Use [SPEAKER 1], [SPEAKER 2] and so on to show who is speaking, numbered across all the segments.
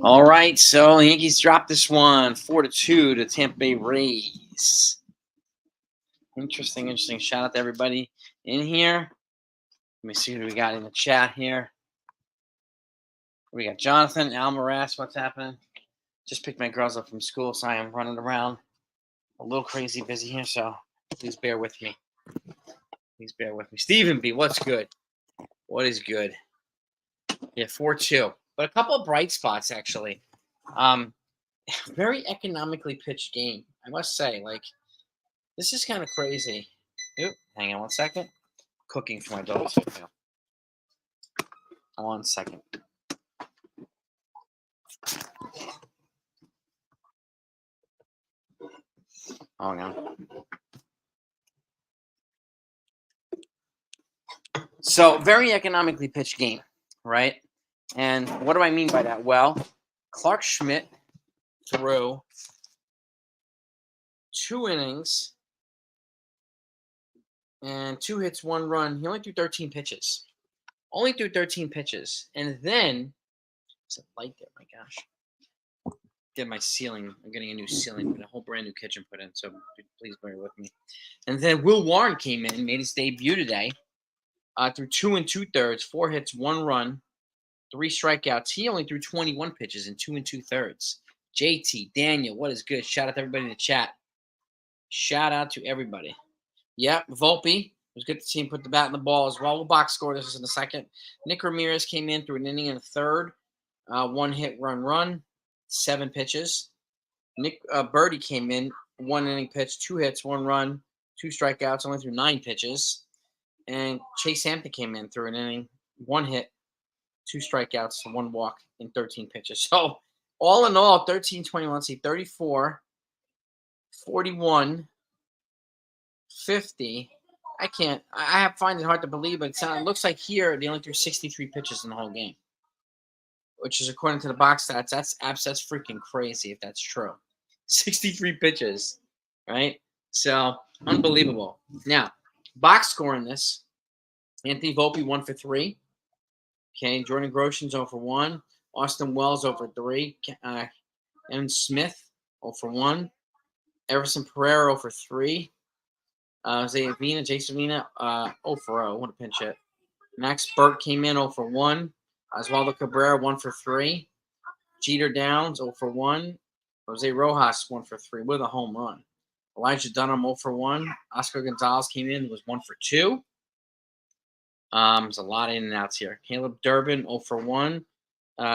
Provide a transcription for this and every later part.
[SPEAKER 1] All right, so the Yankees dropped this one 4-2 to Tampa Bay Rays. Interesting. Shout out to everybody in here. Let me see who we got in the chat here. We got Jonathan, Almaraz. What's happening? Just picked my girls up from school, so I am running around a little crazy busy here, so please bear with me. Stephen B, what's good? What is good? Yeah, 4-2. But a couple of bright spots, actually. Very economically pitched game, I must say. Like, this is kind of crazy. Oop, hang on one second. Cooking for my daughters right now. 1 second. Oh, no. So, very economically pitched game, right? And what do I mean by that? Well, Clark Schmidt threw 2 innings and 2 hits, 1 run. He only threw 13 pitches. And then, there's a light there, my gosh. Get my ceiling. I'm getting a new ceiling, a whole brand new kitchen put in, so please bear with me. And then Will Warren came in, made his debut today. Threw 2 2/3, 4 hits, 1 run, 3 strikeouts. He only threw 21 pitches in 2 2/3. JT, Daniel, what is good? Shout out to everybody in the chat. Shout out to everybody. Yep, Volpe. It was good to see him put the bat in the ball as well. We'll box score this in a second. Nick Ramirez came in through an inning and a third. 1 hit, run, 7 pitches. Nick Birdie came in, 1 inning pitch, 2 hits, 1 run, 2 strikeouts, only threw 9 pitches. And Chase Hampton came in through an inning, 1 hit, 2 strikeouts, 1 walk in 13 pitches. So all in all, 13, 21, let's see, 34, 41, 50. I find it hard to believe, but it looks like here they only threw 63 pitches in the whole game, which is according to the box stats. That's freaking crazy if that's true. 63 pitches, right? So unbelievable. Now, box score in this: Anthony Volpe 1 for 3. Okay, Jordan Groshans 0 for 1. Austin Wells 0 for 3. Evan Smith 0 for 1. Everson Pereira 0 for 3. Jason Vina 0 for 0. What a pinch hit. Max Burt came in 0 for 1. Oswaldo Cabrera 1 for 3. Jeter Downs 0 for 1. Jose Rojas 1 for 3 with a home run. Elijah Dunham 0 for 1. Oscar Gonzalez came in, was 1 for 2. There's a lot of in and outs here. Caleb Durbin 0 for 1.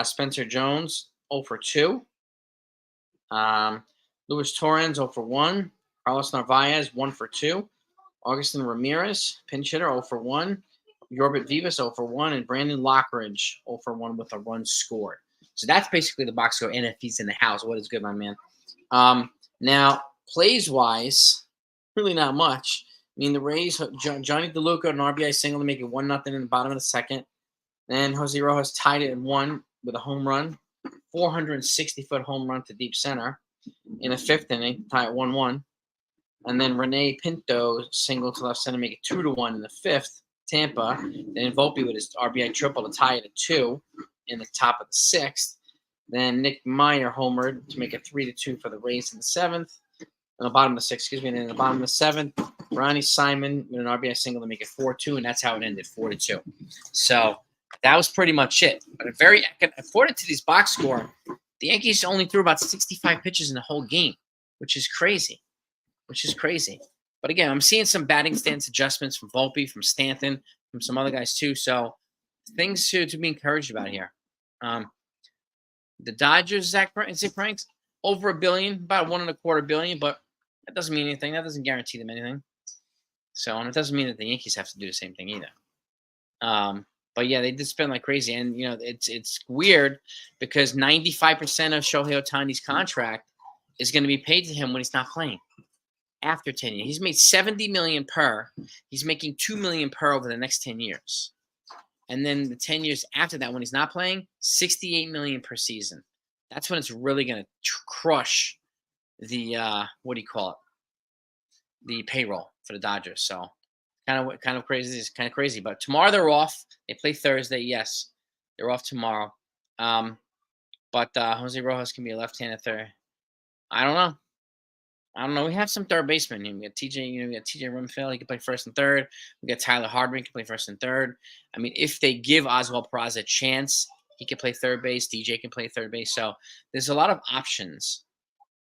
[SPEAKER 1] Spencer Jones 0 for 2. Luis Torrens 0 for 1. Carlos Narvaez 1 for 2. Augustin Ramirez, pinch hitter 0 for 1. Yorbit Vivas 0 for 1. And Brandon Lockridge 0 for 1 with a run scored. So that's basically the box score. And if he's in the house, what is good, my man? Now, plays-wise, really not much. I mean, the Rays, Johnny DeLuca, an RBI single to make it 1-0 in the bottom of the second. Then Jose Rojas tied it at 1 with a home run. 460-foot home run to deep center in the 5th inning, tie it 1-1. And then Rene Pinto single to left center, make it 2-1 in the 5th. Tampa. Then Volpe with his RBI triple to tie it at 2 in the top of the 6th. Then Nick Meyer homered to make it 3-2 for the Rays in the 7th. In the bottom of the 6th, And then in the bottom of the 7th, Ronnie Simon with an RBI single to make it 4-2, and that's how it ended, 4-2. So that was pretty much it. But according to these box score, the Yankees only threw about 65 pitches in the whole game, which is crazy. But again, I'm seeing some batting stance adjustments from Volpe, from Stanton, from some other guys too. So things to be encouraged about here. The Dodgers, Zach Pranks, over $1 billion, about $1.25 billion, but that doesn't mean anything. That doesn't guarantee them anything. So, and it doesn't mean that the Yankees have to do the same thing either. But yeah, they did spend like crazy, and it's weird because 95% of Shohei Ohtani's contract is going to be paid to him when he's not playing. After 10 years, he's made $70 million per. He's making $2 million per over the next 10 years, and then the 10 years after that, when he's not playing, $68 million per season. That's when it's really going to crush the the payroll for the Dodgers. So kind of crazy. It's kind of crazy. But tomorrow they're off. They play Thursday. Yes, they're off tomorrow. But Jose Rojas can be a left-handed third. I don't know. We have some third basemen. We got TJ. We got TJ Rumfield. He can play first and third. We got Tyler Hardman can play first and third. I mean, if they give Oswald Peraza a chance, he can play third base. DJ can play third base. So there's a lot of options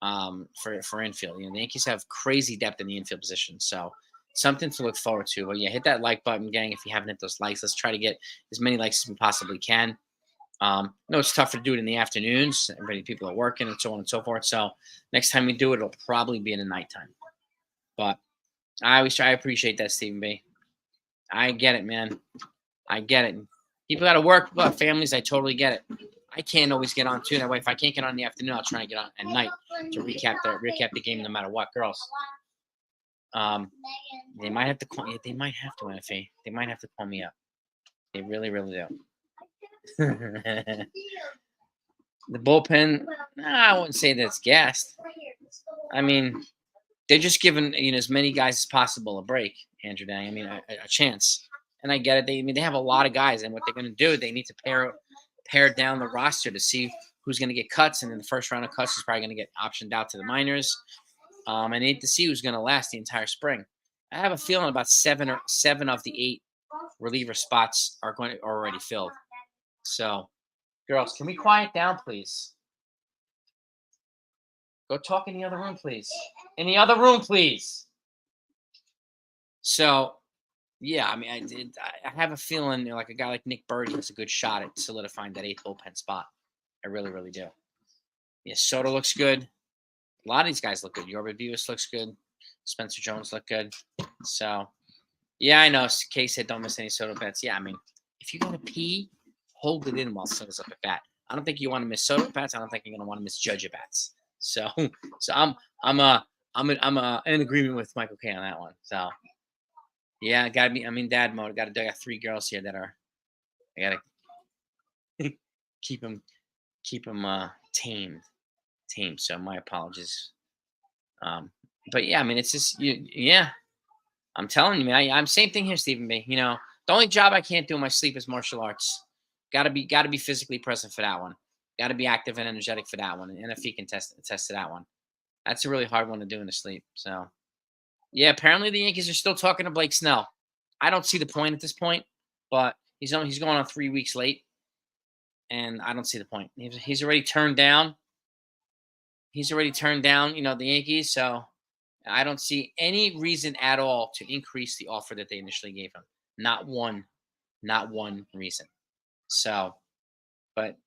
[SPEAKER 1] for infield. The Yankees have crazy depth in the infield position. So something to look forward to. But yeah, hit that like button, gang. If you haven't hit those likes, let's try to get as many likes as we possibly can. No, it's tough to do it in the afternoons. People are working and so on and so forth. So next time we do it, it'll probably be in the nighttime. But I appreciate that, Stephen B. I get it, man. I get it. People got to work, but families, I totally get it. I can't always get on too. That way, if I can't get on in the afternoon, I'll try and get on at night to recap the game, no matter what. Girls, they might have to call. They might have to, NFA. They might have to call me up. They really, really do. The bullpen, I wouldn't say that's gassed. I mean, they're just giving as many guys as possible a break, Andrew Dang. I mean, a chance. And I get it. They have a lot of guys, and what they're going to do, they need to pare down the roster to see who's going to get cuts, and then the first round of cuts is probably going to get optioned out to the minors. I need to see who's going to last the entire spring. I have a feeling about seven of the 8 reliever spots are already filled. So, girls, can we quiet down, please? Go talk in the other room, please. In the other room, please. So, yeah, I mean, I have a feeling like a guy like Nick Birdie has a good shot at solidifying that 8th bullpen spot. I really, really do. Yeah, Soto looks good. A lot of these guys look good. Yorba Vivas looks good. Spencer Jones look good. So, yeah, I know. Kay said don't miss any Soto bets. Yeah, I mean, if you got to pee, hold it in while Soto's up at bat. I don't think you want to miss Soto bats. I don't think you're going to want to miss Judge bats. So I'm in agreement with Michael K on that one. So yeah, I'm in dad mode. I got 3 girls here that are. I gotta keep them tamed. So my apologies. But yeah, I mean, it's just yeah. I'm telling you, man. I'm same thing here, Stephen B. The only job I can't do in my sleep is martial arts. Got to be physically present for that one. Got to be active and energetic for that one. And if he can attest to that one, that's a really hard one to do in the sleep. So, yeah, apparently the Yankees are still talking to Blake Snell. I don't see the point at this point, but he's going on 3 weeks late, and I don't see the point. He's already turned down. The Yankees. So I don't see any reason at all to increase the offer that they initially gave him. Not one reason. So, but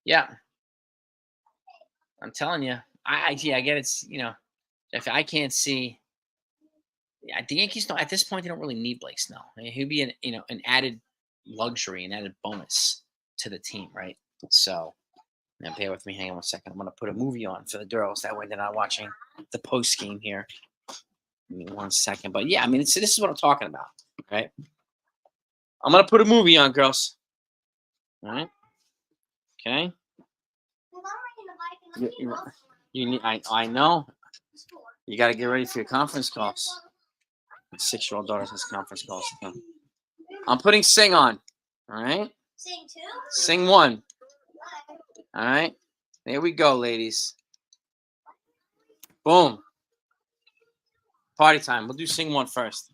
[SPEAKER 1] yeah, I'm telling you, I get it's if I can't see, the Yankees don't at this point. They don't really need Blake Snell. I mean, he'd be an added luxury, an added bonus to the team, right? So, now bear with me. Hang on 1 second. I'm gonna put a movie on for the girls. That way they're not watching the post game here. Give me 1 second. But yeah, I mean, this is what I'm talking about, right? I'm gonna put a movie on, girls. All right. Okay. You need. I know. You got to get ready for your conference calls. My 6-year-old daughter has conference calls. Okay. I'm putting Sing on. All right.
[SPEAKER 2] Sing 2.
[SPEAKER 1] Sing 1. All right. There we go, ladies. Boom. Party time. We'll do Sing 1 first.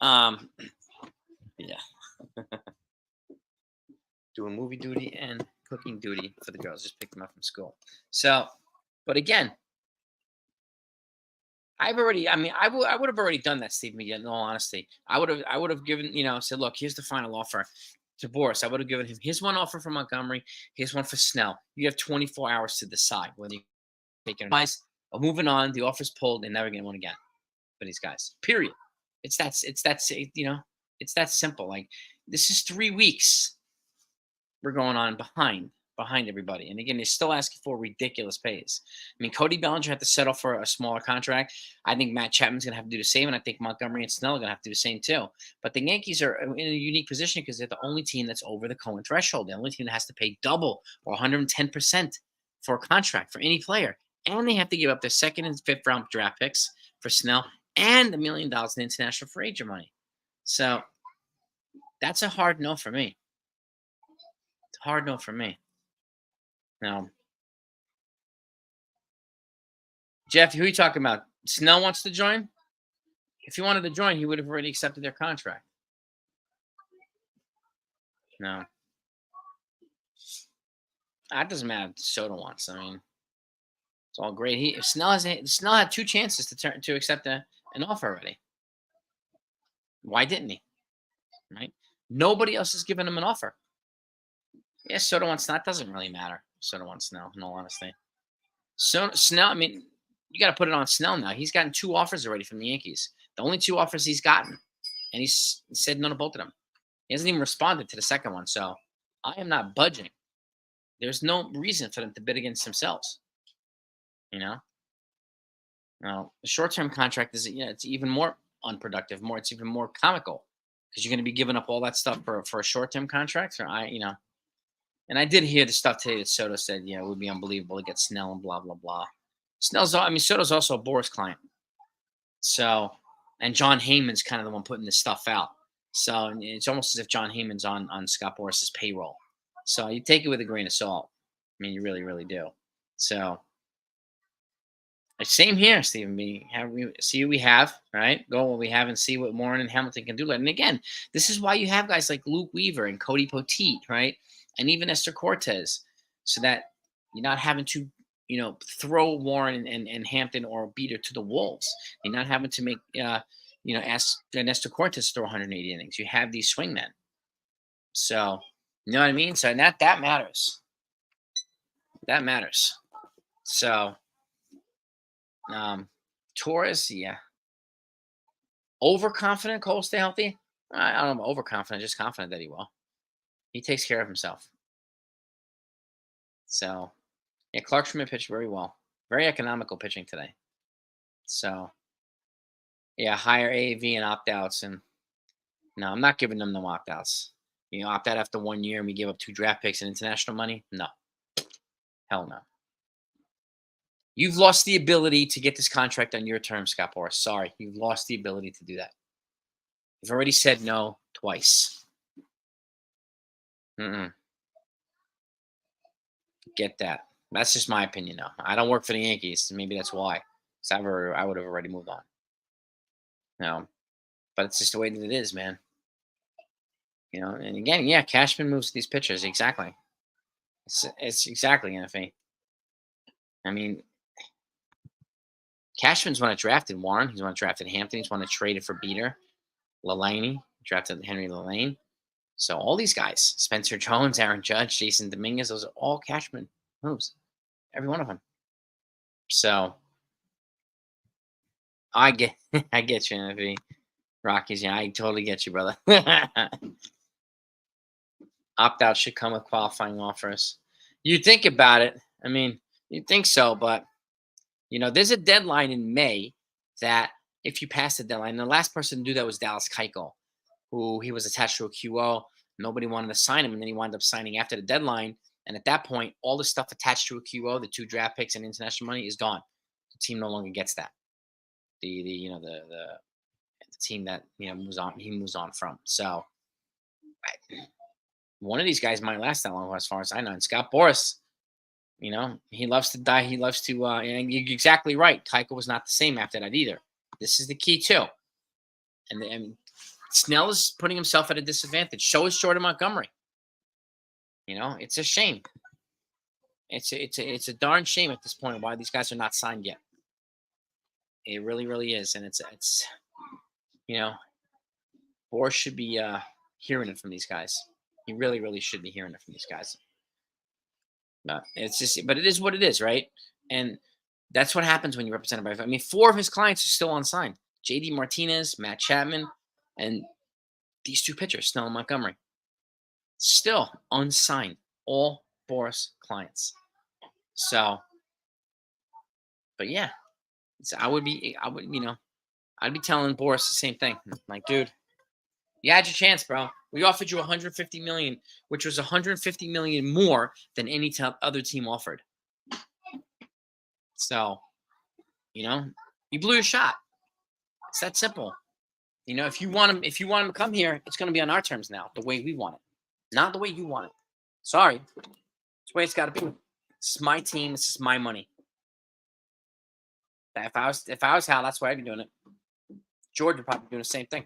[SPEAKER 1] Yeah. Doing movie duty and cooking duty for the girls. Just pick them up from school. So, but again, I would have already done that, Steve McGinn, in all honesty. I would have given, said, look, here's the final offer to Boris. I would have given him his one offer for Montgomery, here's one for Snell. You have 24 hours to decide whether you take it or not. Moving on, the offer's pulled, and never get one again for these guys. Period. It's that simple. Like, this is 3 weeks we're going on behind everybody. And again, they're still asking for ridiculous pays. I mean, Cody Bellinger had to settle for a smaller contract. I think Matt Chapman's going to have to do the same, and I think Montgomery and Snell are going to have to do the same too. But the Yankees are in a unique position because they're the only team that's over the Cohen threshold. The only team that has to pay double or 110% for a contract for any player. And they have to give up their 2nd and 5th round draft picks for Snell and $1 million in international free agent money. So that's a hard no for me. Hard no for me. Now, Jeff, who are you talking about? Snell wants to join? If he wanted to join, he would have already accepted their contract. No. That doesn't matter if Soto wants. I mean, it's all great. Snell had 2 chances to accept an offer already. Why didn't he? Right? Nobody else has given him an offer. Yeah, Soto wants Snell. That doesn't really matter. Soto wants Snell, in all honesty. So Snell, I mean, you got to put it on Snell now. He's gotten 2 offers already from the Yankees. The only 2 offers he's gotten, and he said no to both of them. He hasn't even responded to the second one. So I am not budging. There's no reason for them to bid against themselves. You know. Now, the short-term contract is, it's even more unproductive. It's even more comical because you're going to be giving up all that stuff for a short-term contract. And I did hear the stuff today that Soto said, it would be unbelievable to get Snell and blah blah blah. Soto's also a Boris client. So, and John Heyman's kind of the one putting this stuff out. So it's almost as if John Heyman's on Scott Boris's payroll. So you take it with a grain of salt. I mean, you really, really do. So same here, Stephen B. See what we have, right? Go what we have and see what Warren and Hamilton can do. And again, this is why you have guys like Luke Weaver and Cody Poteet, right? And even Esther Cortez, so that you're not having to, throw Warren and Hampton or Beater to the wolves. You're not having to make, ask Esther Cortez to throw 180 innings. You have these swingmen. So, you know what I mean? So that matters. That matters. So, Torres, yeah. Overconfident Cole stay healthy? I don't know, overconfident, just confident that he will. He takes care of himself. So, yeah, Clark Schmidt pitched very well. Very economical pitching today. So, yeah, higher AAV and opt-outs. And no, I'm not giving them no opt-outs. Opt out after 1 year and we give up 2 draft picks and international money? No. Hell no. You've lost the ability to get this contract on your terms, Scott Boris. Sorry, you've lost the ability to do that. You've already said no twice. Get that. That's just my opinion, though. I don't work for the Yankees. Maybe that's why. So I would have already moved on. No, but it's just the way that it is, man. And again, yeah, Cashman moves these pitchers. Exactly. It's exactly, NFA. I mean, Cashman's one that drafted Warren. He's one that drafted Hampton. He's one that traded for Beater. Lalaney drafted Henry Lalaine. So all these guys, Spencer Jones, Aaron Judge, Jason Dominguez, those are all Cashman moves. Every one of them. So I get you, NFV. Rockies, yeah, I totally get you, brother. Opt-out should come with qualifying offers. You think about it. I mean, you'd think so, but, there's a deadline in May that if you pass the deadline, the last person to do that was Dallas Keuchel, who he was attached to a QO. Nobody wanted to sign him, and then he wound up signing after the deadline. And at that point, all the stuff attached to a QO, the 2 draft picks and international money, is gone. The team no longer gets that. The team that moves on, he moves on from. So one of these guys might last that long, as far as I know. And Scott Boris, he loves to die. He loves to, and you're exactly right. Keuchel was not the same after that either. This is the key too. And Snell is putting himself at a disadvantage. So is Jordan Montgomery. It's a shame. It's a darn shame at this point why these guys are not signed yet. It really, really is. And it's Boris should be hearing it from these guys. He really, really should be hearing it from these guys. But it is what it is, right? And that's what happens when you're represented by. 4 of his clients are still unsigned: JD Martinez, Matt Chapman, and these 2 pitchers, Snell and Montgomery, still unsigned. All Boris clients. So, but yeah, I'd be telling Boris the same thing. Like, dude, you had your chance, bro. We offered you $150 million, which was $150 million more than any other team offered. So, you blew your shot. It's that simple. If you want him to come here, it's going to be on our terms now, the way we want it, not the way you want it. Sorry. That's the way it's got to be. This is my team. This is my money. If I was Hal, that's why I'd be doing it. George would probably be doing the same thing.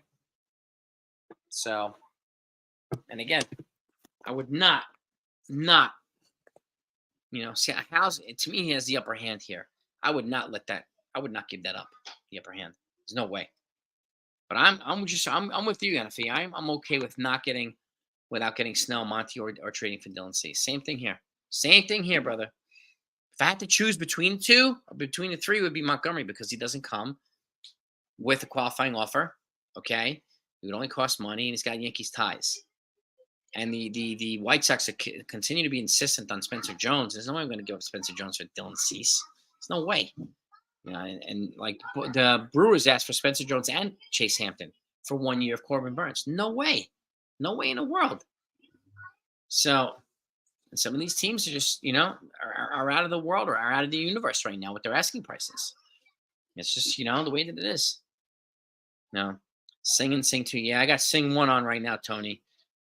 [SPEAKER 1] So, and again, I would not, see, Hal's, to me, he has the upper hand here. I would not give that up, the upper hand. There's no way. But I'm with you, Anafee. I'm okay with without getting Snell, Monty, or trading for Dylan C. Same thing here. Same thing here, brother. If I had to choose between the two, or between the three, it would be Montgomery because he doesn't come with a qualifying offer. Okay, it would only cost money, and he's got Yankees ties. And the White Sox continue to be insistent on Spencer Jones. There's no way I'm going to give up Spencer Jones for Dylan Cease. There's no way. And like the Brewers asked for Spencer Jones and Chase Hampton for 1 year of Corbin Burns. No way. No way in the world. So, and some of these teams are just, are out of the world or are out of the universe right now with their asking prices. It's just, the way that it is. No. Sing and Sing 2. Yeah, I got Sing 1 on right now, Tony.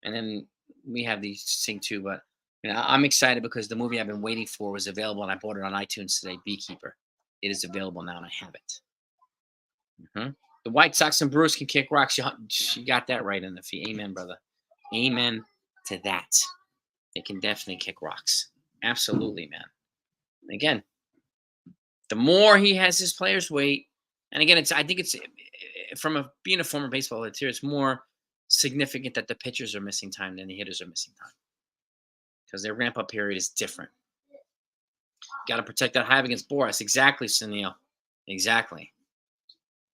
[SPEAKER 1] And then we have the Sing 2. But, I'm excited because the movie I've been waiting for was available and I bought it on iTunes today, Beekeeper. It is available now and I have it. The White Sox and Brewers can kick rocks. You got that right in the fee. Amen, brother. Amen to that. They can definitely kick rocks. Absolutely, man. Again, the more he has his players wait, and again, I think it's from being a former baseball player, it's more significant that the pitchers are missing time than the hitters are missing time because their ramp-up period is different. Got to protect that hive against Boris. Exactly, Sunil. Exactly.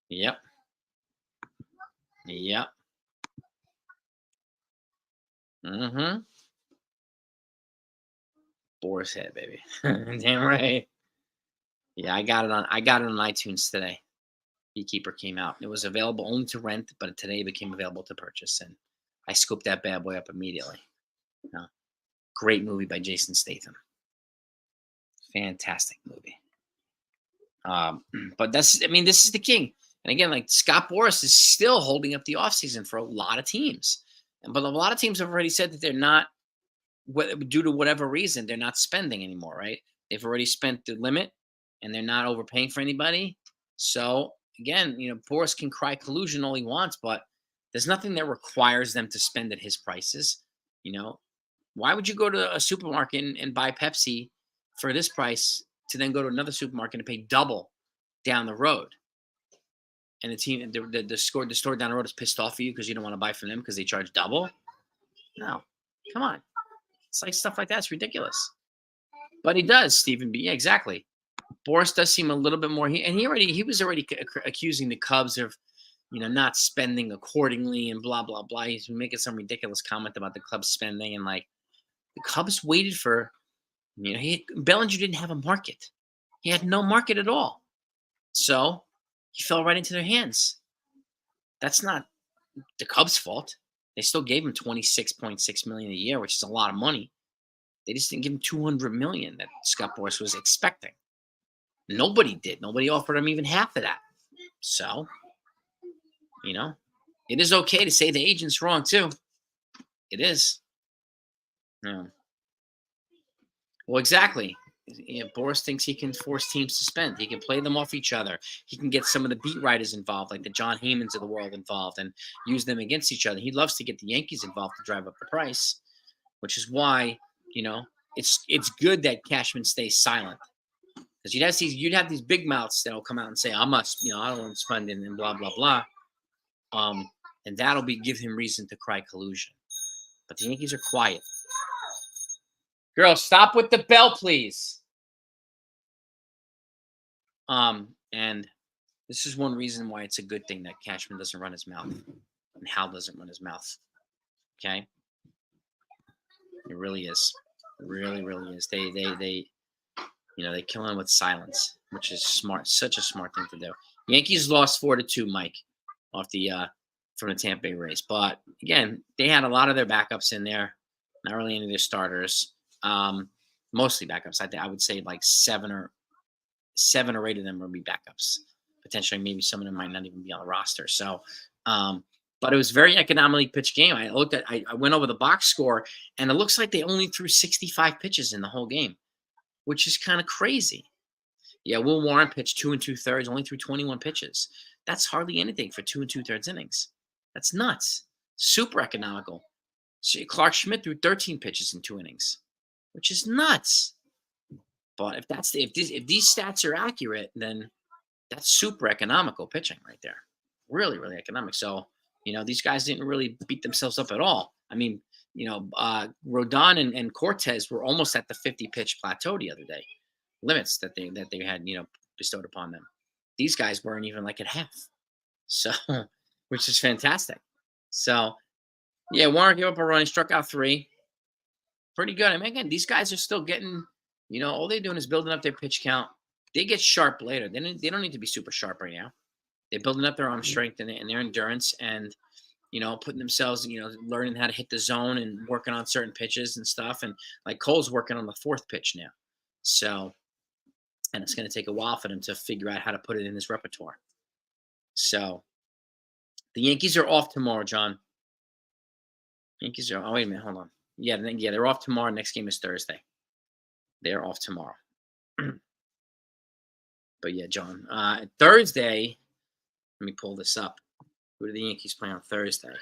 [SPEAKER 1] Yep. Boris head, baby. Damn right. Yeah, I got it on iTunes today. Beekeeper came out. It was available only to rent, but today it became available to purchase, and I scooped that bad boy up immediately. Great movie by Jason Statham. Fantastic movie. But this is the king. And again, like Scott Boris is still holding up the offseason for a lot of teams. But a lot of teams have already said that they're not, due to whatever reason, they're not spending anymore, right? They've already spent the limit and they're not overpaying for anybody. So again, Boris can cry collusion all he wants, but there's nothing that requires them to spend at his prices. Why would you go to a supermarket and buy Pepsi for this price to then go to another supermarket and pay double down the road? And the store down the road is pissed off at you because you don't want to buy from them because they charge double? No. Come on. It's like stuff like that's ridiculous. But he does, Stephen B. Yeah, exactly. Boris does seem a little bit more. He was already accusing the Cubs of, not spending accordingly and blah, blah, blah. He's making some ridiculous comment about the Cubs spending. And like the Cubs waited for, Bellinger didn't have a market. He had no market at all. So he fell right into their hands. That's not the Cubs' fault. They still gave him $26.6 million a year, which is a lot of money. They just didn't give him $200 million that Scott Boris was expecting. Nobody did. Nobody offered him even half of that. So, it is okay to say the agent's wrong too. It is. Yeah. Well, exactly. Boris thinks he can force teams to spend. He can play them off each other. He can get some of the beat writers involved, like the John Heymans of the world involved, and use them against each other. He loves to get the Yankees involved to drive up the price, which is why, it's good that Cashman stays silent. Because you'd have these big mouths that'll come out and say, I don't want to spend it and blah, blah, blah. And that'll give him reason to cry collusion. But the Yankees are quiet. Girl, stop with the bell, please. And this is one reason why it's a good thing that Cashman doesn't run his mouth and Hal doesn't run his mouth. Okay? It really is. It really, really is. They kill him with silence, which is smart. Such a smart thing to do. Yankees lost 4-2, Mike, off from the Tampa Bay Rays. But again, they had a lot of their backups in there, not really any of their starters. Mostly backups. I would say like seven or 8 of them would be backups. Potentially, maybe some of them might not even be on the roster. So, But it was very economically pitched game. I went over the box score, and it looks like they only threw 65 pitches in the whole game, which is kind of crazy. Yeah, Will Warren pitched 2 2/3, only threw 21 pitches. That's hardly anything for 2 2/3 innings. That's nuts. Super economical. Clark Schmidt threw 13 pitches in 2 innings, which is nuts. But if these stats are accurate, then that's super economical pitching right there. Really, really economic. So, these guys didn't really beat themselves up at all. I mean, Rodon and Cortez were almost at the 50 pitch plateau the other day, limits that they had, bestowed upon them. These guys weren't even like at half. So, which is fantastic. So, yeah, Warren gave up a run. He struck out 3. Pretty good. I mean, again, these guys are still getting, all they're doing is building up their pitch count. They get sharp later. They don't need to be super sharp right now. They're building up their arm strength and their endurance and, putting themselves, learning how to hit the zone and working on certain pitches and stuff. And like Cole's working on the 4th pitch now. So, and it's going to take a while for them to figure out how to put it in his repertoire. So, the Yankees are off tomorrow, John. Yankees are, wait a minute, hold on. Yeah, they're off tomorrow. Next game is Thursday. They're off tomorrow. But yeah, John, Thursday, let me pull this up. Who do the Yankees play on Thursday?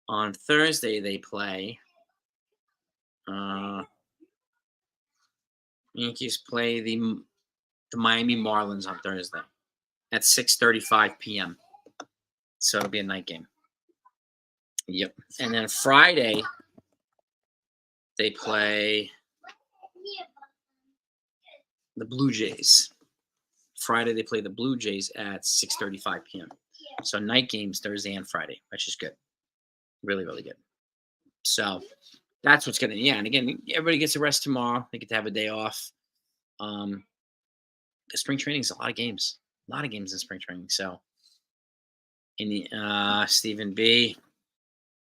[SPEAKER 1] On Thursday, they play, Yankees play the Miami Marlins on Thursday at 6:35 p.m. So it'll be a night game. Yep. And then Friday, they play the Blue Jays. Friday, they play the Blue Jays at 6:35 p.m. So night games Thursday and Friday, which is good. Really, really good. So that's what's going to, and again, everybody gets a rest tomorrow. They get to have a day off. The spring training is a lot of games in spring training. So, in the Stephen B.,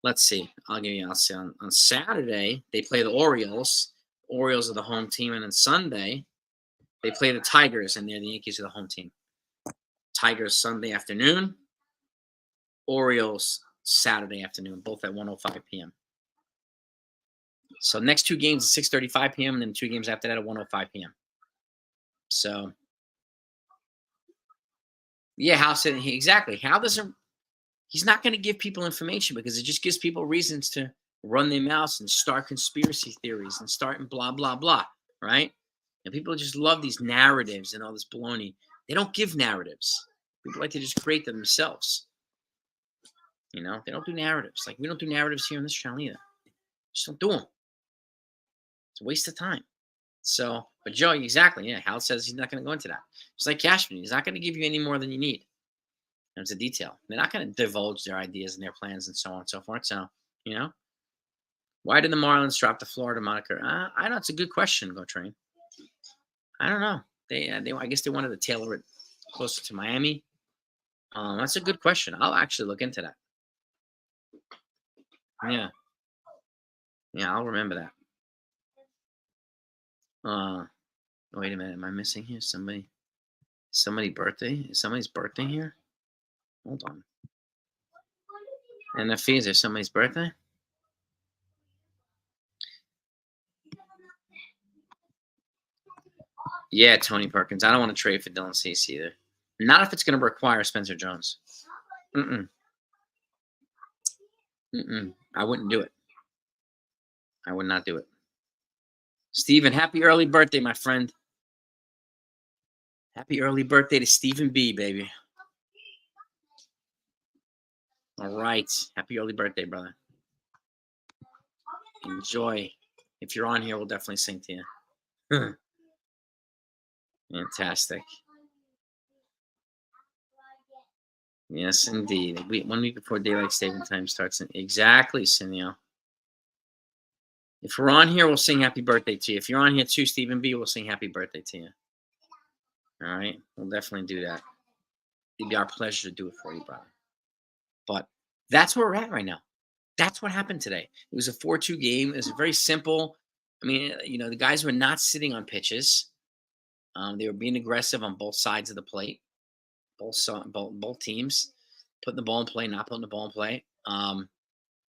[SPEAKER 1] let's see. I'll see. On Saturday, they play the Orioles. Orioles are the home team. And on Sunday, they play the Tigers, and the Yankees are the home team. Tigers Sunday afternoon. Orioles Saturday afternoon, both at 1:05 p.m. So next 2 games at 6:35 p.m. and then 2 games after that at 1:05 p.m. So, yeah, Hal said exactly. Hal doesn't. He's not going to give people information because it just gives people reasons to run their mouths and start conspiracy theories and start blah blah blah, right? And people just love these narratives and all this baloney. They don't give narratives. People like to just create them themselves. They don't do narratives. Like we don't do narratives here on this channel either. Just don't do them. It's a waste of time. So, but Joe, exactly. Yeah, Hal says he's not going to go into that. Just like Cashman, he's not going to give you any more than you need. And it's a detail. They're not going to divulge their ideas and their plans and so on and so forth. So, why did the Marlins drop the Florida moniker? I know it's a good question, Go Train. I don't know. They I guess they wanted to tailor it closer to Miami. That's a good question. I'll actually look into that. Yeah, I'll remember that. Wait a minute. Am I missing here? Somebody's birthday? Is somebody's birthday here? Hold on. NFE, is there somebody's birthday? Yeah, Tony Perkins. I don't want to trade for Dylan Cease either. Not if it's going to require Spencer Jones. I wouldn't do it. I would not do it. Steven, happy early birthday, my friend. Happy early birthday to Stephen B, baby. All right. Happy early birthday, brother. Enjoy. If you're on here, we'll definitely sing to you. Fantastic. Yes, indeed. 1 week before daylight saving time starts. Exactly, Sinio. If we're on here, we'll sing happy birthday to you. If you're on here too, Stephen B, we'll sing happy birthday to you. All right? We'll definitely do that. It'd be our pleasure to do it for you, brother. But that's where we're at right now. That's what happened today. It was a 4-2 game. It was very simple. I mean, the guys were not sitting on pitches. They were being aggressive on both sides of the plate, both teams. putting the ball in play, not putting the ball in play. And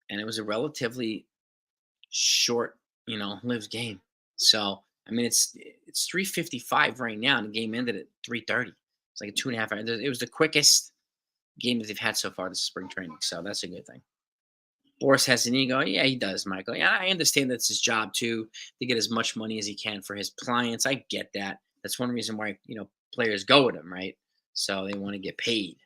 [SPEAKER 1] it was a relatively short, lived game. So I mean, it's 3:55 right now, and the game ended at 3:30. It's like a 2.5 hour. It was the quickest game that they've had so far this spring training, so that's a good thing. Boris has an ego. Yeah, he does, Michael. Yeah, I understand that's his job too, to get as much money as he can for his clients. I get that. That's one reason why players go with him, right? So they want to get paid,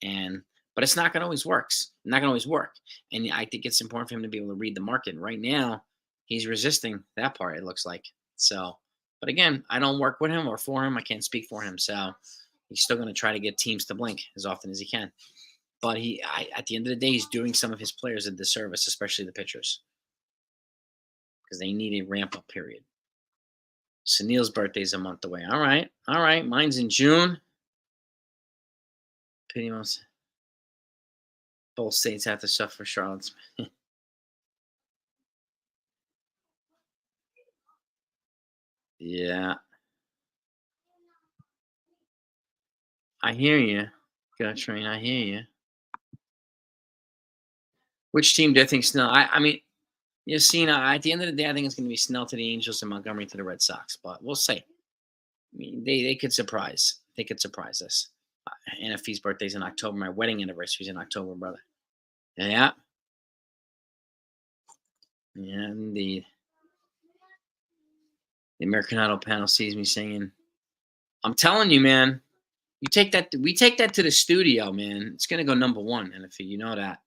[SPEAKER 1] but it's not going to always works. Not going to always work. And I think it's important for him to be able to read the market. And right now, he's resisting that part. It looks like so. But again, I don't work with him or for him. I can't speak for him. So he's still going to try to get teams to blink as often as he can. But at the end of the day, he's doing some of his players a disservice, especially the pitchers, because they need a ramp-up period. Sunil's birthday's a month away. All right. Mine's in June. Pity most. Both states have to suffer Charlotte's. Yeah. I hear you, Guttrain. I hear you. Which team do you think Snell? I mean, at the end of the day, I think it's going to be Snell to the Angels and Montgomery to the Red Sox. But we'll see. I mean, they could surprise. They could surprise us. NFE's birthday's in October. My wedding anniversary's in October, brother. Yeah. Yeah, indeed. The American Idol panel sees me singing. I'm telling you, man. We take that to the studio, man. It's gonna go number one, NFE. You know that.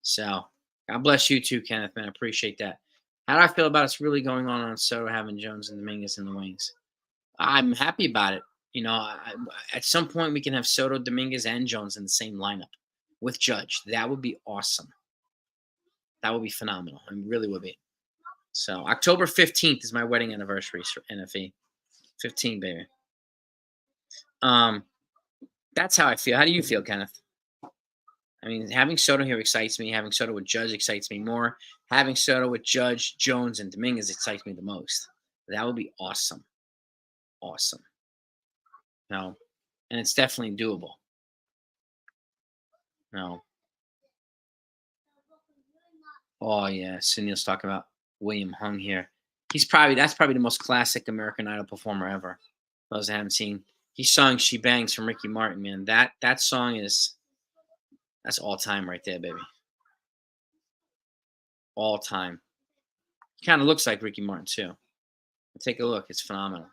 [SPEAKER 1] So God bless you too, Kenneth, man. I appreciate that. How do I feel about it's really going on Soto having Jones and Dominguez in the wings? I'm happy about it. At some point we can have Soto, Dominguez, and Jones in the same lineup with Judge. That would be awesome. That would be phenomenal. It really would be. So October 15th is my wedding anniversary, NFE. 15, baby. That's how I feel. How do you feel, Kenneth? I mean, having Soto here excites me. Having Soto with Judge excites me more. Having Soto with Judge, Jones, and Dominguez excites me the most. That would be awesome. Awesome. No. And it's definitely doable. No. Oh, yeah. Sunil's talking about William Hung here. That's probably the most classic American Idol performer ever. Those I haven't seen. He sung She Bangs from Ricky Martin, man. That song that's all time right there, baby. All time. He kind of looks like Ricky Martin too. Take a look. It's phenomenal.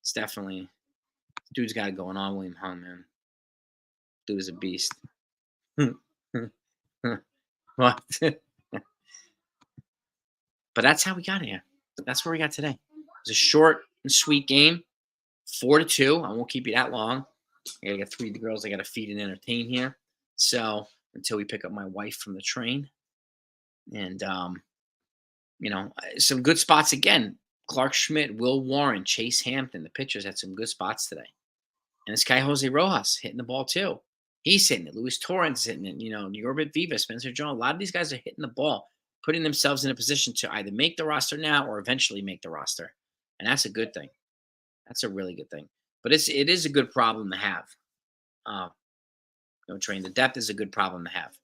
[SPEAKER 1] It's definitely, dude's got it going on, William Hung, man. Dude is a beast. What? But that's how we got here. That's where we got today. It was a short and sweet game. 4-2. I won't keep you that long. I gotta get 3 girls I gotta feed and entertain here. So until we pick up my wife from the train. And some good spots again. Clark Schmidt, Will Warren, Chase Hampton. The pitchers had some good spots today. And this guy Jose Rojas hitting the ball too. He's hitting it. Luis Torrens hitting it. Yorbit Vivas, Spencer Jones. A lot of these guys are hitting the ball, putting themselves in a position to either make the roster now or eventually make the roster. And that's a good thing. That's a really good thing. But it is a good problem to have. Train. The depth is a good problem to have.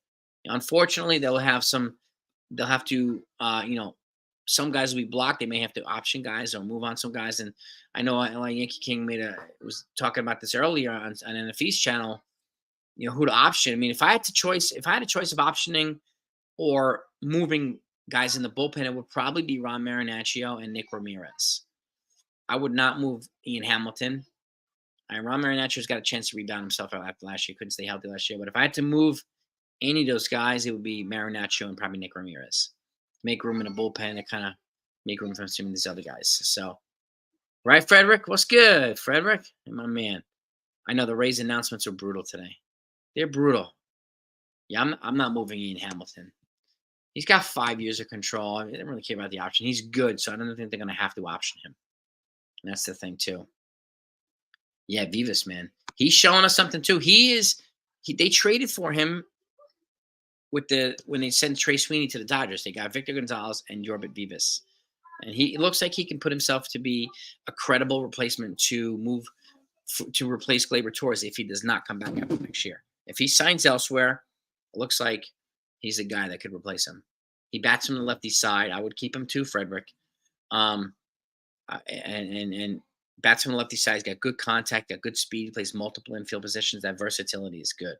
[SPEAKER 1] Unfortunately, they'll have to, some guys will be blocked. They may have to option guys or move on some guys. And I know Yankee King was talking about this earlier on NFE's channel, who to option. I mean, if I had a choice of optioning or moving guys in the bullpen, it would probably be Ron Marinaccio and Nick Ramirez. I would not move Ian Hamilton. Ron Marinaccio's got a chance to rebound himself after last year. Couldn't stay healthy last year. But if I had to move any of those guys, it would be Marinaccio and probably Nick Ramirez. Make room in the bullpen to kind of make room for some of these other guys. So, right, Frederick? What's good, Frederick? Hey, my man. I know the Rays announcements are brutal today. They're brutal. Yeah, I'm not moving Ian Hamilton. He's got 5 years of control. I don't really care about the option. He's good, so I don't think they're going to have to option him. And that's the thing, too. Yeah, Vivas, man. He's showing us something, too. They traded for him when they sent Trey Sweeney to the Dodgers. They got Victor Gonzalez and Yorbit Vivas. And it looks like he can put himself to be a credible replacement to move to replace Gleyber Torres if he does not come back after next year. If he signs elsewhere, it looks like he's a guy that could replace him. He bats from the lefty side. I would keep him too, Frederick. And bats from the lefty side. He's got good contact, got good speed. He plays multiple infield positions. That versatility is good.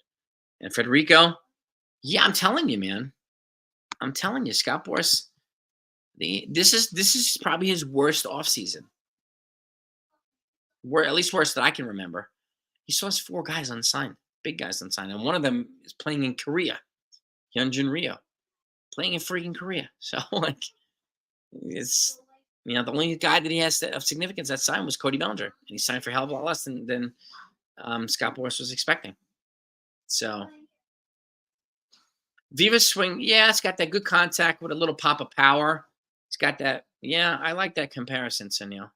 [SPEAKER 1] And Federico, yeah, I'm telling you, man. I'm telling you, Scott Boris. This is probably his worst offseason. At least worse that I can remember. He still has 4 guys unsigned, big guys unsigned, and one of them is playing in Korea. Hyunjin Ryo, playing in freaking Korea. So like, it's the only guy that he has of significance that signed was Cody Bellinger, and he signed for a hell of a lot less than Scott Boris was expecting. So Viva's swing, yeah, it's got that good contact with a little pop of power. It's got that, yeah, I like that comparison, Sunil.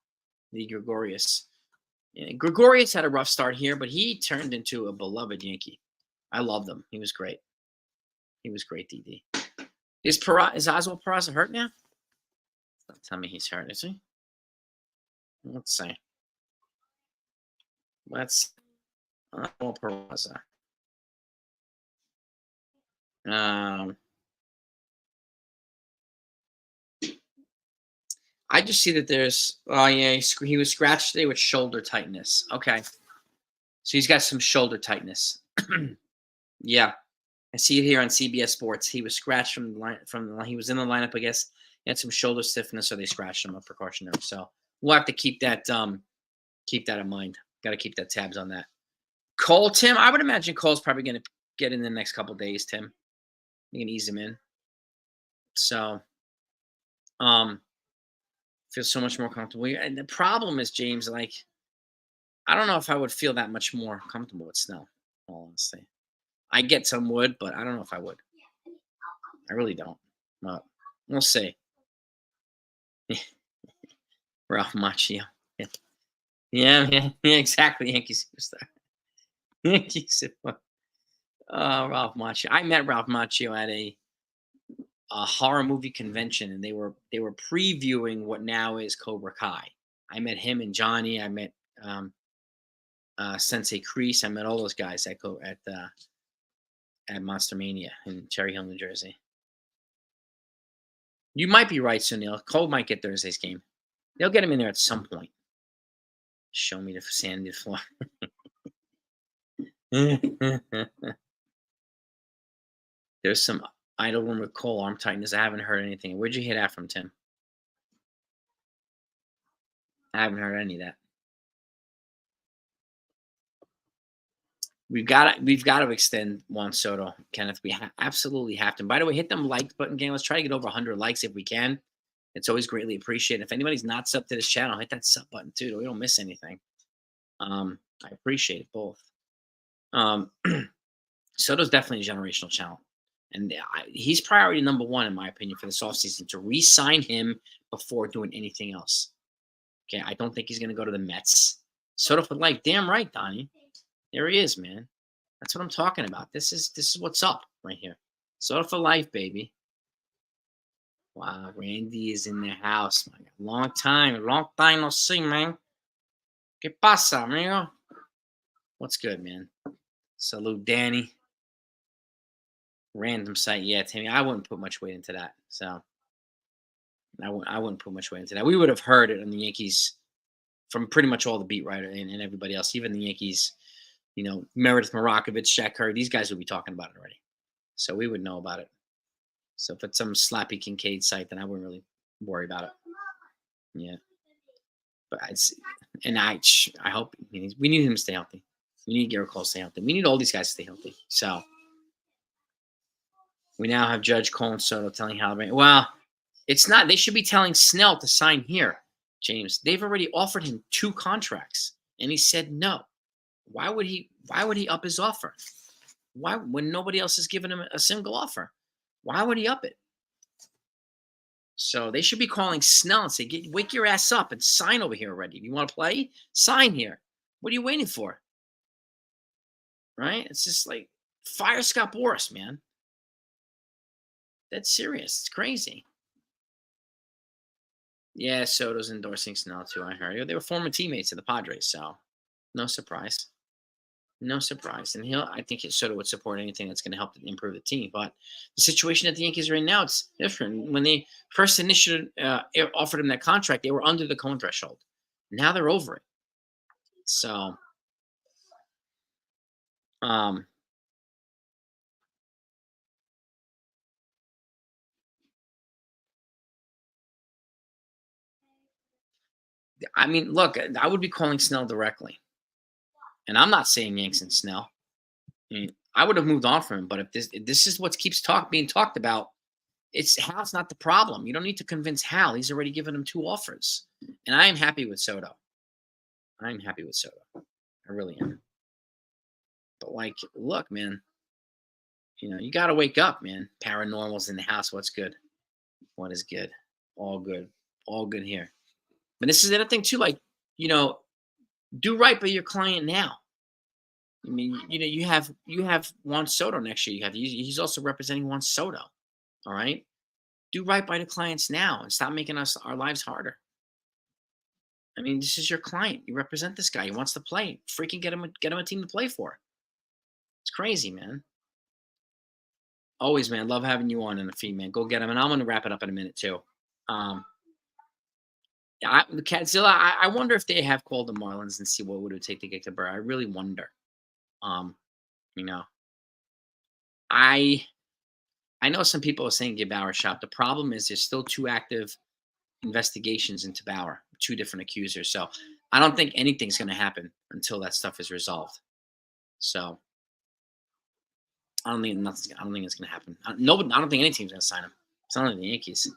[SPEAKER 1] The Gregorius. Yeah, Gregorius had a rough start here, but he turned into a beloved Yankee. I loved him. He was great. He was great, DD. Is Oswald Peraza hurt now? Don't tell me he's hurt, is he? Let's see. Oswald Peraza. I just see that there's, oh yeah, he was scratched today with shoulder tightness. Okay. So he's got some shoulder tightness. Yeah. I see it here on CBS Sports. He was scratched from the line, he was in the lineup, I guess. He had some shoulder stiffness, so they scratched him, a precautionary. So we'll have to keep that in mind. Got to keep that tabs on that. Cole, Tim, I would imagine Cole's probably going to get in the next couple of days, Tim. You can ease him in. So, feel so much more comfortable. And the problem is, James, like, I don't know if I would feel that much more comfortable with Snell, all honesty. I get some would, but I don't know if I would. I really don't. But we'll see. Ralph Macchio. Yeah, exactly. Yankees superstar. Yankees. Ralph Macchio. I met Ralph Macchio at a horror movie convention, and they were previewing what now is Cobra Kai. I met him and Johnny. I met Sensei Kreese. I met all those guys at Monster Mania in Cherry Hill, New Jersey. You might be right, Sunil. Cole might get Thursday's game. They'll get him in there at some point. Show me the sandy floor. There's some idle room with Cole arm tightness. I haven't heard anything. Where'd you hear that from, Tim? I haven't heard any of that. We've got to extend Juan Soto, Kenneth. We absolutely have to. By the way, hit them like button, gang. Let's try to get over 100 likes if we can. It's always greatly appreciated. If anybody's not subbed to this channel, hit that sub button too, so we don't miss anything. I appreciate it both. Soto's definitely a generational talent, and he's priority number 1 in my opinion for this offseason, to re-sign him before doing anything else. Okay, I don't think he's going to go to the Mets. Soto for life. Damn right, Donnie. There he is, man. That's what I'm talking about. This is what's up right here. Soto for life, baby. Wow, Randy is in the house. Man. Long time no see, man. ¿Qué pasa, amigo? What's good, man? Salute, Danny. Random site, yeah, Timmy. I wouldn't put much weight into that. So I wouldn't put much weight into that. We would have heard it on the Yankees from pretty much all the beat writer and everybody else, even the Yankees. Meredith Marakovich, Jack Curry, these guys would be talking about it already. So we would know about it. So if it's some Slappy Kincaid site, then I wouldn't really worry about it. Yeah. But I hope we need him to stay healthy. We need Garrett Cole to stay healthy. We need all these guys to stay healthy. So we now have Judge Cole and Soto telling Halliburton. Well, it's not. They should be telling Snell to sign here, James. They've already offered him 2 contracts, and he said no. Why would he up his offer? Why, when nobody else has given him a single offer? Why would he up it? So they should be calling Snell and say, wake your ass up and sign over here already. If you want to play, sign here. What are you waiting for? Right? It's just like, fire Scott Boris, man. That's serious. It's crazy. Yeah, Soto's endorsing Snell too, I heard. They were former teammates of the Padres, so No surprise. No surprise. And I think Soto would support anything that's going to help improve the team. But the situation at the Yankees right now, it's different. When they first initially offered him that contract, they were under the cone threshold. Now they're over it. So, um, I mean, look, I would be calling Snell directly. And I'm not saying Yanks and Snell. I mean, I would have moved on from him. But if this is what keeps being talked about, it's Hal's not the problem. You don't need to convince Hal. He's already given him 2 offers. And I am happy with Soto. I'm happy with Soto. I really am. But like, look, man, you got to wake up, man. Paranormal's in the house. What's good? What is good? All good. All good here. But this is the other thing too. Like, do right by your client now. I mean, you have Juan Soto next year. He's also representing Juan Soto. All right. Do right by the clients now and stop making our lives harder. I mean, this is your client. You represent this guy. He wants to play. Freaking get him a team to play for. It's crazy, man. Always, man. Love having you on in the feed, man. Go get him. And I'm going to wrap it up in a minute, too. The Catzilla, I wonder if they have called the Marlins and see what would it take to get Cabrera. I really wonder. I know some people are saying give Bauer a shot. The problem is there's still 2 active investigations into Bauer, 2 different accusers. So I don't think anything's going to happen until that stuff is resolved. So I don't think it's going to happen. I don't think any team's going to sign him. It's not only the Yankees.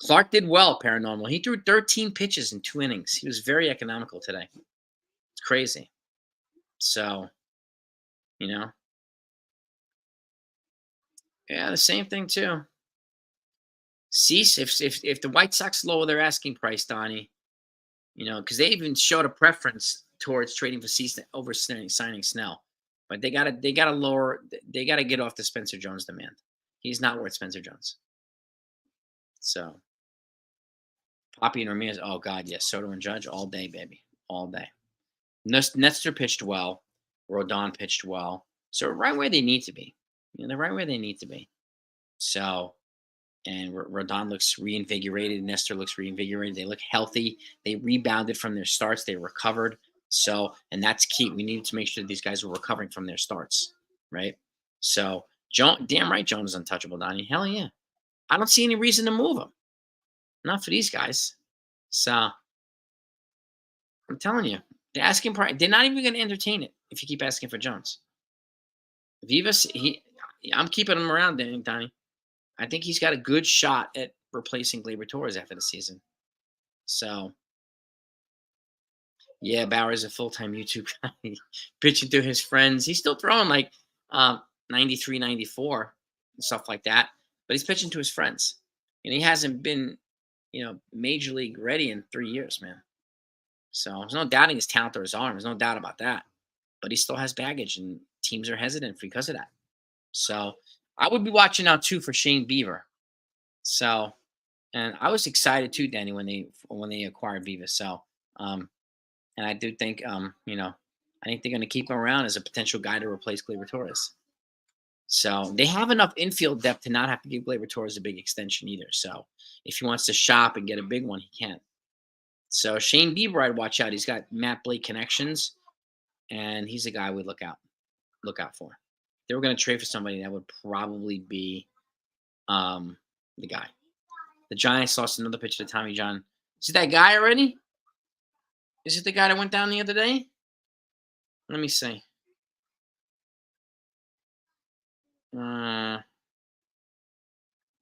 [SPEAKER 1] Clark did well, Paranormal. He threw 13 pitches in 2 innings. He was very economical today. It's crazy. So, yeah, the same thing too. Cease if the White Sox lower their asking price, Donnie, because they even showed a preference towards trading for Cease over signing Snell, but they gotta get off the Spencer Jones demand. He's not worth Spencer Jones. So, Poppy and Ramirez, oh God, yes, Soto and Judge all day, baby, all day. Nestor pitched well, Rodon pitched well, so right where they need to be. They're right where they need to be. So, and Rodon looks reinvigorated. Nestor looks reinvigorated. They look healthy. They rebounded from their starts. They recovered. So, and that's key. We need to make sure these guys are recovering from their starts, right? So, damn right, Jones is untouchable, Donnie. Hell yeah. I don't see any reason to move him. Not for these guys. So, I'm telling you, the asking price, they're not even going to entertain it if you keep asking for Jones. Vivas, I'm keeping him around, Donnie. I think he's got a good shot at replacing Gleyber Torres after the season. So, yeah, Bauer's a full-time YouTube guy. Pitching to his friends. He's still throwing like 93, 94, and stuff like that. But he's pitching to his friends. And he hasn't been, major league ready in 3 years, man. So there's no doubting his talent or his arm. There's no doubt about that. But he still has baggage, and teams are hesitant because of that. So I would be watching out too for Shane Bieber. So, and I was excited too, Danny, when they acquired Vivas. So, and I do think, I think they're going to keep him around as a potential guy to replace Gleyber Torres. So they have enough infield depth to not have to give Gleyber Torres a big extension either. So if he wants to shop and get a big one, he can. So Shane Bieber, I'd watch out. He's got Matt Blake connections, and he's a guy we'd look out for. They were going to trade for somebody that would probably be the guy. The Giants lost another pitch to Tommy John. Is it that guy already? Is it the guy that went down the other day? Let me see.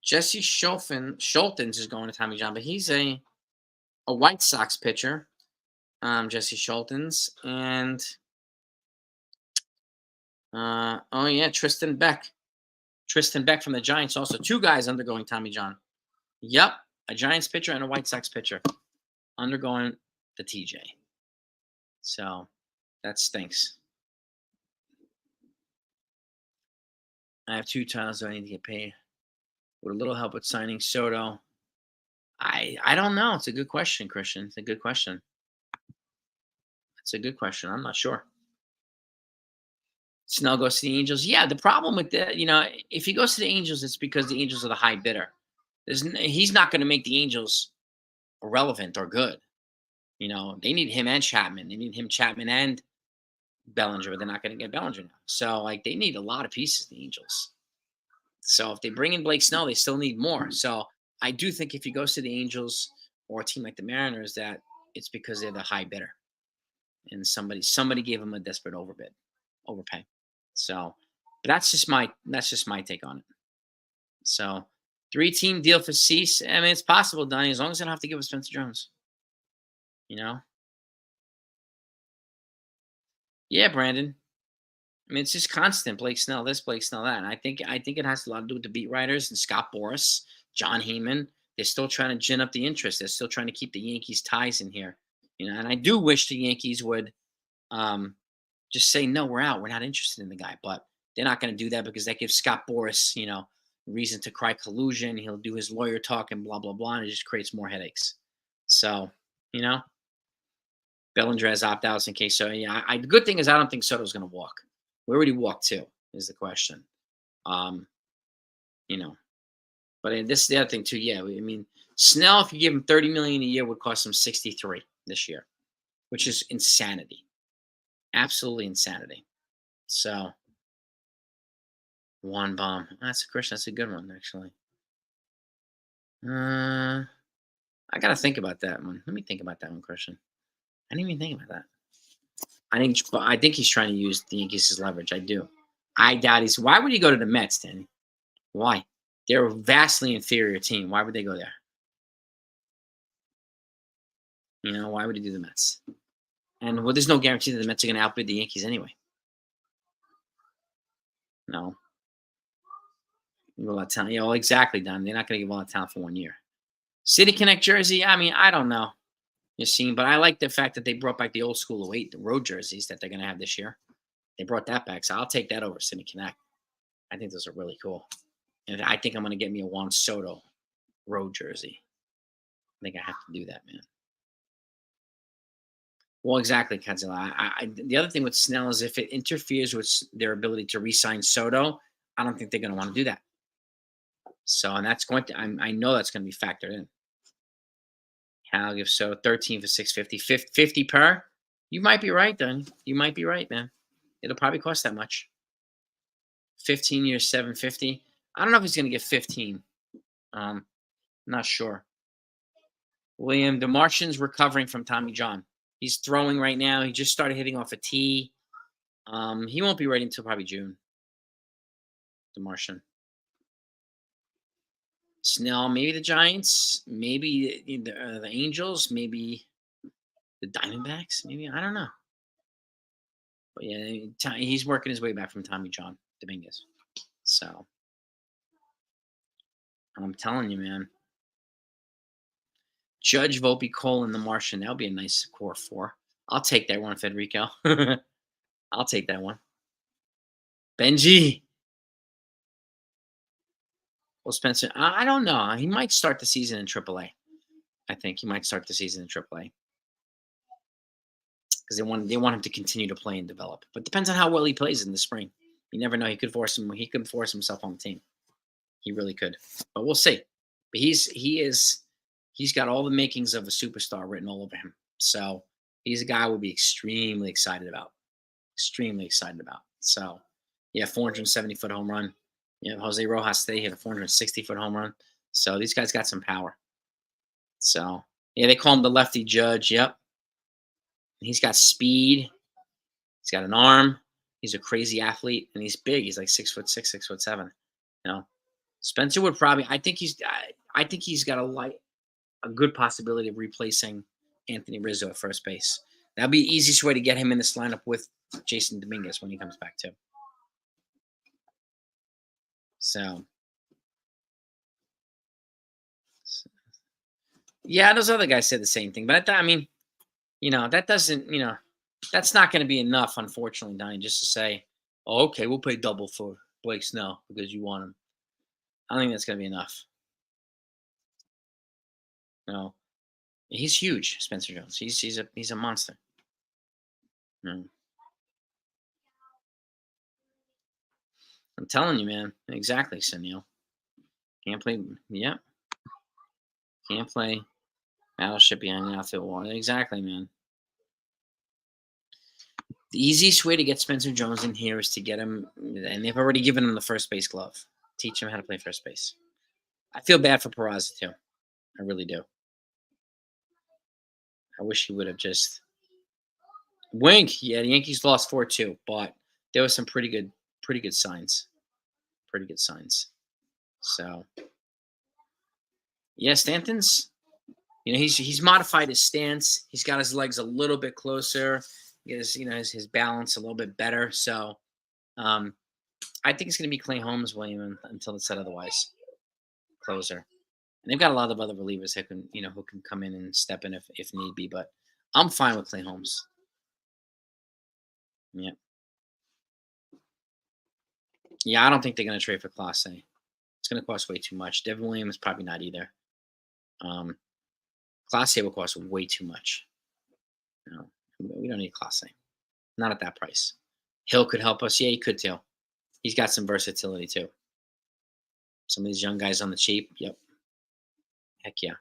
[SPEAKER 1] Jesse Schultens is going to Tommy John, but he's a White Sox pitcher. Jesse Schultens. And Tristan Beck. Tristan Beck from the Giants also. 2 guys undergoing Tommy John. Yep, a Giants pitcher and a White Sox pitcher undergoing the TJ. So that stinks. I have 2 titles that I need to get paid. With a little help with signing Soto. I don't know. It's a good question, Christian. It's a good question. It's a good question. I'm not sure. Snell goes to the Angels. Yeah, the problem with that, if he goes to the Angels, it's because the Angels are the high bidder. He's not going to make the Angels relevant or good. They need him and Chapman. They need him, Chapman, and Bellinger, but they're not going to get Bellinger now. So, they need a lot of pieces, the Angels. So, if they bring in Blake Snell, they still need more. So, I do think if he goes to the Angels or a team like the Mariners, that it's because they're the high bidder. And somebody gave him a desperate overpay. So, but that's just my take on it. So, 3-team deal for Cease. I mean, it's possible, Donnie, as long as they don't have to give us Spencer Jones. Yeah, Brandon. I mean, it's just constant. Blake Snell this, Blake Snell that. And I think it has a lot to do with the beat writers and Scott Boris, John Heyman. They're still trying to gin up the interest. They're still trying to keep the Yankees ties in here. And I do wish the Yankees would just say, no, we're out. We're not interested in the guy. But they're not going to do that because that gives Scott Boris, reason to cry collusion. He'll do his lawyer talk and blah, blah, blah. And it just creates more headaches. So, Bellinger has opt-outs in case. So, yeah, the good thing is I don't think Soto's going to walk. Where would he walk to is the question. But this is the other thing, too. Yeah, I mean, Snell, if you give him $30 million a year, would cost him $63 this year, which is insanity. Absolutely insanity. So, one bomb. That's a Christian. That's a good one, actually. I got to think about that one. Let me think about that one, Christian. I didn't even think about that. I think he's trying to use the Yankees as leverage. I do. I doubt he's. Why would he go to the Mets, Danny? Why? They're a vastly inferior team. Why would they go there? Why would he do the Mets? And there's no guarantee that the Mets are going to outbid the Yankees anyway. No. Give a lot of talent. Exactly, Don. They're not going to give a lot of talent for 1 year. City Connect jersey. I mean, I don't know. You're seeing, but I like the fact that they brought back the old school the road jerseys that they're going to have this year. They brought that back, so I'll take that over City Connect. I think those are really cool. And I think I'm going to get me a Juan Soto road jersey. I think I have to do that, man. Well, exactly, Godzilla. The other thing with Snell is if it interferes with their ability to re-sign Soto, I don't think they're going to want to do that. So, and that's going to, I know that's going to be factored in. I'll give Soto 13 for 650, 50 per. You might be right, then. You might be right, man. It'll probably cost that much. 15 years, 750. I don't know if he's going to get 15. Not sure. William, the Martian's recovering from Tommy John. He's throwing right now. He just started hitting off a tee. He won't be ready until probably June. The Martian. Snell, maybe the Giants, maybe the Angels, maybe the Diamondbacks, maybe. I don't know. But yeah, he's working his way back from Tommy John Dominguez. So I'm telling you, man. Judge, Volpe, Cole, and the Martian. That'll be a nice core 4. I'll take that one, Federico. I'll take that one. Benji. Well, Spencer, I don't know. He might start the season in AAA. I think he might start the season in AAA. Because they want him to continue to play and develop. But depends on how well he plays in the spring. You never know. He could force himself on the team. He really could. But we'll see. But he's got all the makings of a superstar written all over him. So he's a guy I would be extremely excited about. Extremely excited about. So, yeah, 470-foot home run. Jose Rojas today hit a 460-foot home run. So these guys got some power. So, yeah, they call him the lefty Judge. Yep. He's got speed. He's got an arm. He's a crazy athlete, and he's big. He's like 6'6", 6'7". Spencer would probably. I think he's got a good possibility of replacing Anthony Rizzo at first base. That'd be the easiest way to get him in this lineup with Jason Dominguez when he comes back too. So, yeah, those other guys said the same thing, but that doesn't, that's not going to be enough, unfortunately, Donnie, just to say, oh, okay, we'll pay double for Blake Snell because you want him. I don't think that's going to be enough. He's huge, Spencer Jones. He's a monster. Mm. I'm telling you, man. Exactly, Sunil. Can't play. Yeah, can't play Battleship behind the outfield wall. Exactly, man. The easiest way to get Spencer Jones in here is to get him, and they've already given him the first base glove. Teach him how to play first base. I feel bad for Peraza too. I really do. I wish he would have just wink. Yeah, the Yankees lost 4-2, but there was some pretty good signs. Pretty good signs. So yeah, Stanton's. He's modified his stance. He's got his legs a little bit closer. He has his balance a little bit better. So I think it's going to be Clay Holmes, William, until it's said otherwise. Closer. And they've got a lot of other relievers who can come in and step in if need be. But I'm fine with Clay Holmes. Yeah. Yeah, I don't think they're going to trade for Class A. It's going to cost way too much. Devin Williams probably not either. Class A will cost way too much. No, we don't need Class A. Not at that price. Hill could help us. Yeah, he could too. He's got some versatility too. Some of these young guys on the cheap. Yep. Heck yeah.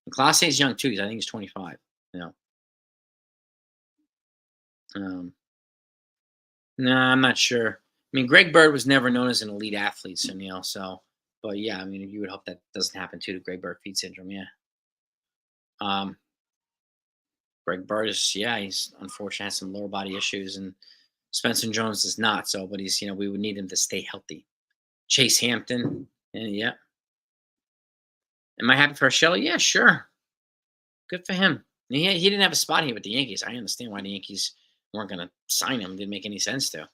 [SPEAKER 1] And Class A is young too. I think he's 25. No, I'm not sure. I mean, Greg Bird was never known as an elite athlete, Sunil. So, but yeah, I mean, you would hope that doesn't happen too to Greg Bird feet syndrome. Yeah. Greg Bird he's unfortunately has some lower body issues, and Spencer Jones does not. So, but we would need him to stay healthy. Chase Hampton, yeah. Am I happy for Shelley? Yeah, sure. Good for him. He didn't have a spot here with the Yankees. I understand why the Yankees weren't going to sign him. It didn't make any sense to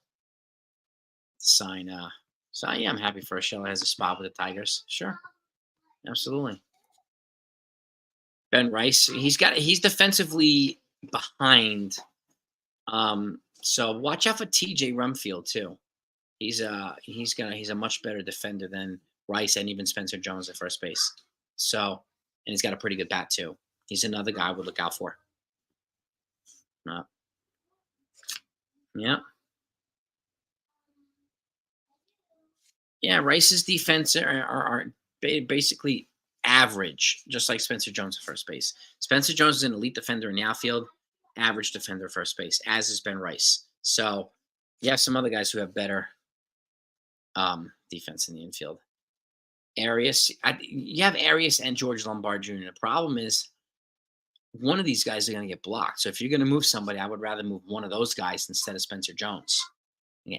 [SPEAKER 1] sign. So yeah, I'm happy for Shelley has a spot with the Tigers. Sure, absolutely. Ben Rice, he's defensively behind. So watch out for TJ Rumfield too. He's a much better defender than Rice and even Spencer Jones at first base. So, and he's got a pretty good bat too. He's another guy I would look out for. Yeah. Yeah, Rice's defense are basically average, just like Spencer Jones at first base. Spencer Jones is an elite defender in the outfield, average defender at first base, as is Ben Rice. So you have some other guys who have better defense in the infield. Arias, you have Arias and George Lombard Jr. The problem is one of these guys are going to get blocked. So if you're going to move somebody, I would rather move one of those guys instead of Spencer Jones.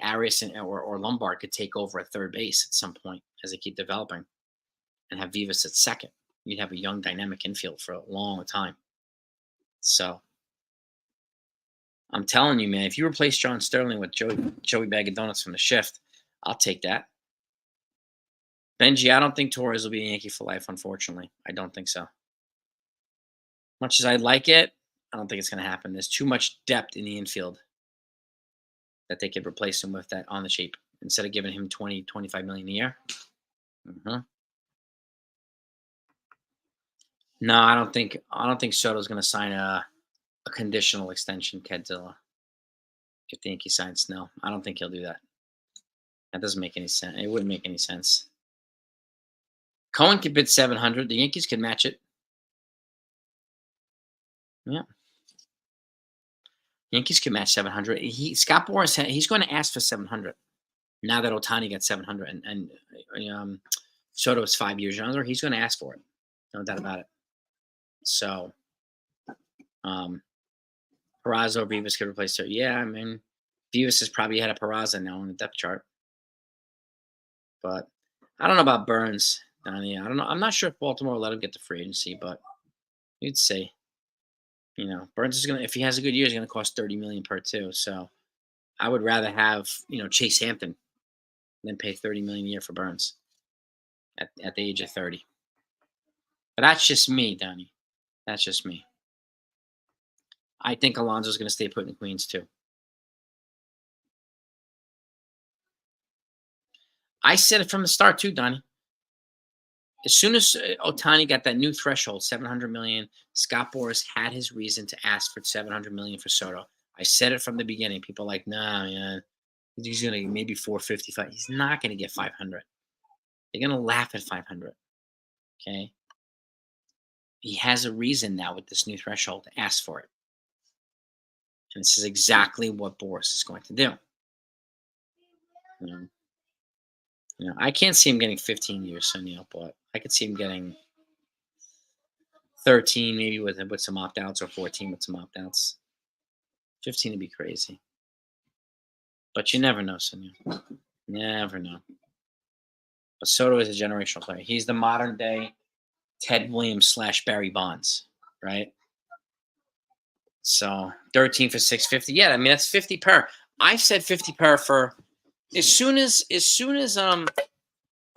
[SPEAKER 1] Arias or Lombard could take over at third base at some point as they keep developing and have Vivas at second. You'd have a young, dynamic infield for a long time. So I'm telling you, man, if you replace John Sterling with Joey Bag of Donuts from the shift, I'll take that. Benji, I don't think Torres will be a Yankee for life, unfortunately. I don't think so. Much as I like it, I don't think it's going to happen. There's too much depth in the infield that they could replace him with that on the cheap instead of giving him 20, 25 million a year. No, I don't think Soto's going to sign a conditional extension, Kedzilla. If the Yankees sign Snell, I don't think he'll do that. That doesn't make any sense. It wouldn't make any sense. Cohen could bid 700. The Yankees could match it. Yeah. Yankees could match 700. Scott Boris, he's going to ask for 700. Now that Ohtani got 700 and Soto is 5 years younger, he's going to ask for it. No doubt about it. So, Peraza or Vivas could replace her. Yeah, I mean, Vivas is probably ahead of Peraza now on the depth chart. But I don't know about Burns. I don't know. I'm not sure if Baltimore will let him get the free agency, but you'd say, Burns is if he has a good year, he's gonna cost $30 million per too. So I would rather have, Chase Hampton than pay $30 million a year for Burns at the age of 30. But that's just me, Donnie. That's just me. I think Alonso's gonna stay put in Queens too. I said it from the start too, Donnie. As soon as Ohtani got that new threshold, $700 million, Scott Boris had his reason to ask for $700 million for Soto. I said it from the beginning. People are like, nah, man, he's going to maybe 455. He's not going to get 500. They're going to laugh at 500. Okay. He has a reason now with this new threshold to ask for it. And this is exactly what Boris is going to do. I can't see him getting 15 years, Sunil, but I could see him getting 13, maybe with some opt-outs, or 14 with some opt-outs. 15 would be crazy. But you never know, Sunil. Never know. But Soto is a generational player. He's the modern day Ted Williams / Barry Bonds, right? So 13 for 650. Yeah, I mean that's 50 per. I said 50 per for as soon as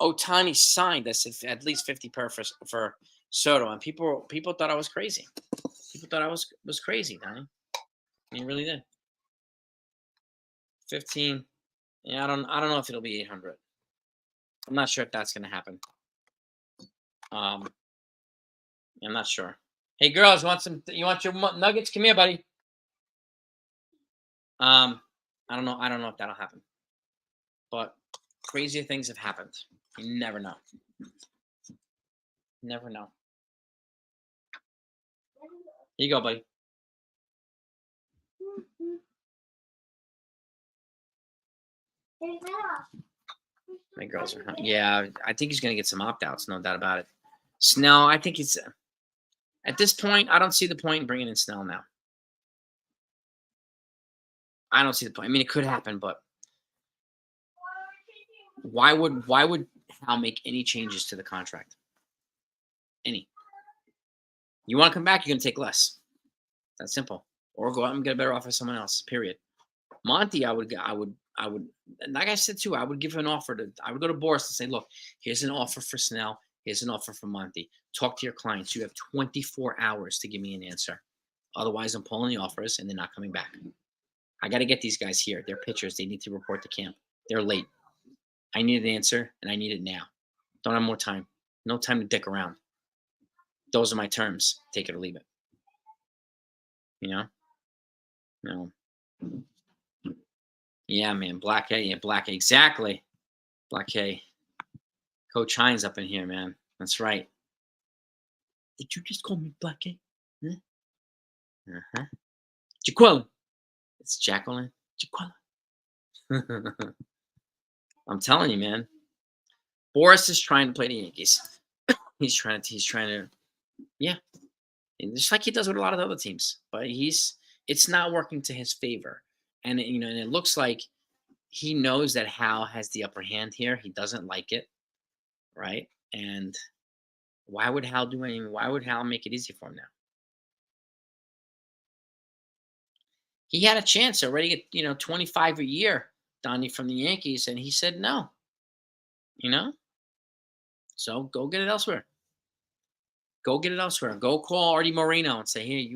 [SPEAKER 1] Ohtani signed. I said at least 50 per for Soto, and people thought I was crazy. People thought I was crazy, Donnie. He really did. 15. Yeah, I don't know if it'll be 800. I'm not sure if that's gonna happen. I'm not sure. Hey girls, you want your nuggets? Come here, buddy. I don't know if that'll happen. But crazier things have happened. You never know. Never know. Here you go, buddy. My girls are, yeah, I think he's going to get some opt-outs, no doubt about it. Snell, I think he's, at this point, I don't see the point in bringing in Snell now. I don't see the point. I mean, it could happen, but why would Hal make any changes to the contract? Any? You want to come back, you're going to take less. That's simple. Or go out and get a better offer from someone else, period. Monty, I would, like I said too, I would give an offer I would go to Boris and say, look, here's an offer for Snell. Here's an offer for Monty. Talk to your clients. You have 24 hours to give me an answer. Otherwise, I'm pulling the offers and they're not coming back. I got to get these guys here. They're pitchers. They need to report to camp. They're late. I need an answer and I need it now. Don't have more time. No time to dick around. Those are my terms. Take it or leave it. No. Yeah, man. Black A. Yeah, Black A. Exactly. Black A. Coach Hines up in here, man. That's right. Did you just call me Black A? Huh? Uh-huh. Jaqueline. It's Jacqueline. Jaqueline. I'm telling you, man. Boris is trying to play the Yankees. He's trying to, yeah. And just like he does with a lot of the other teams. But it's not working to his favor. And and it looks like he knows that Hal has the upper hand here. He doesn't like it, right? And why would Hal do anything? Why would Hal make it easy for him now? He had a chance already at 25 a year, Donnie, from the Yankees, and he said no. So go get it elsewhere. Go get it elsewhere. Go call Artie Moreno and say, hey,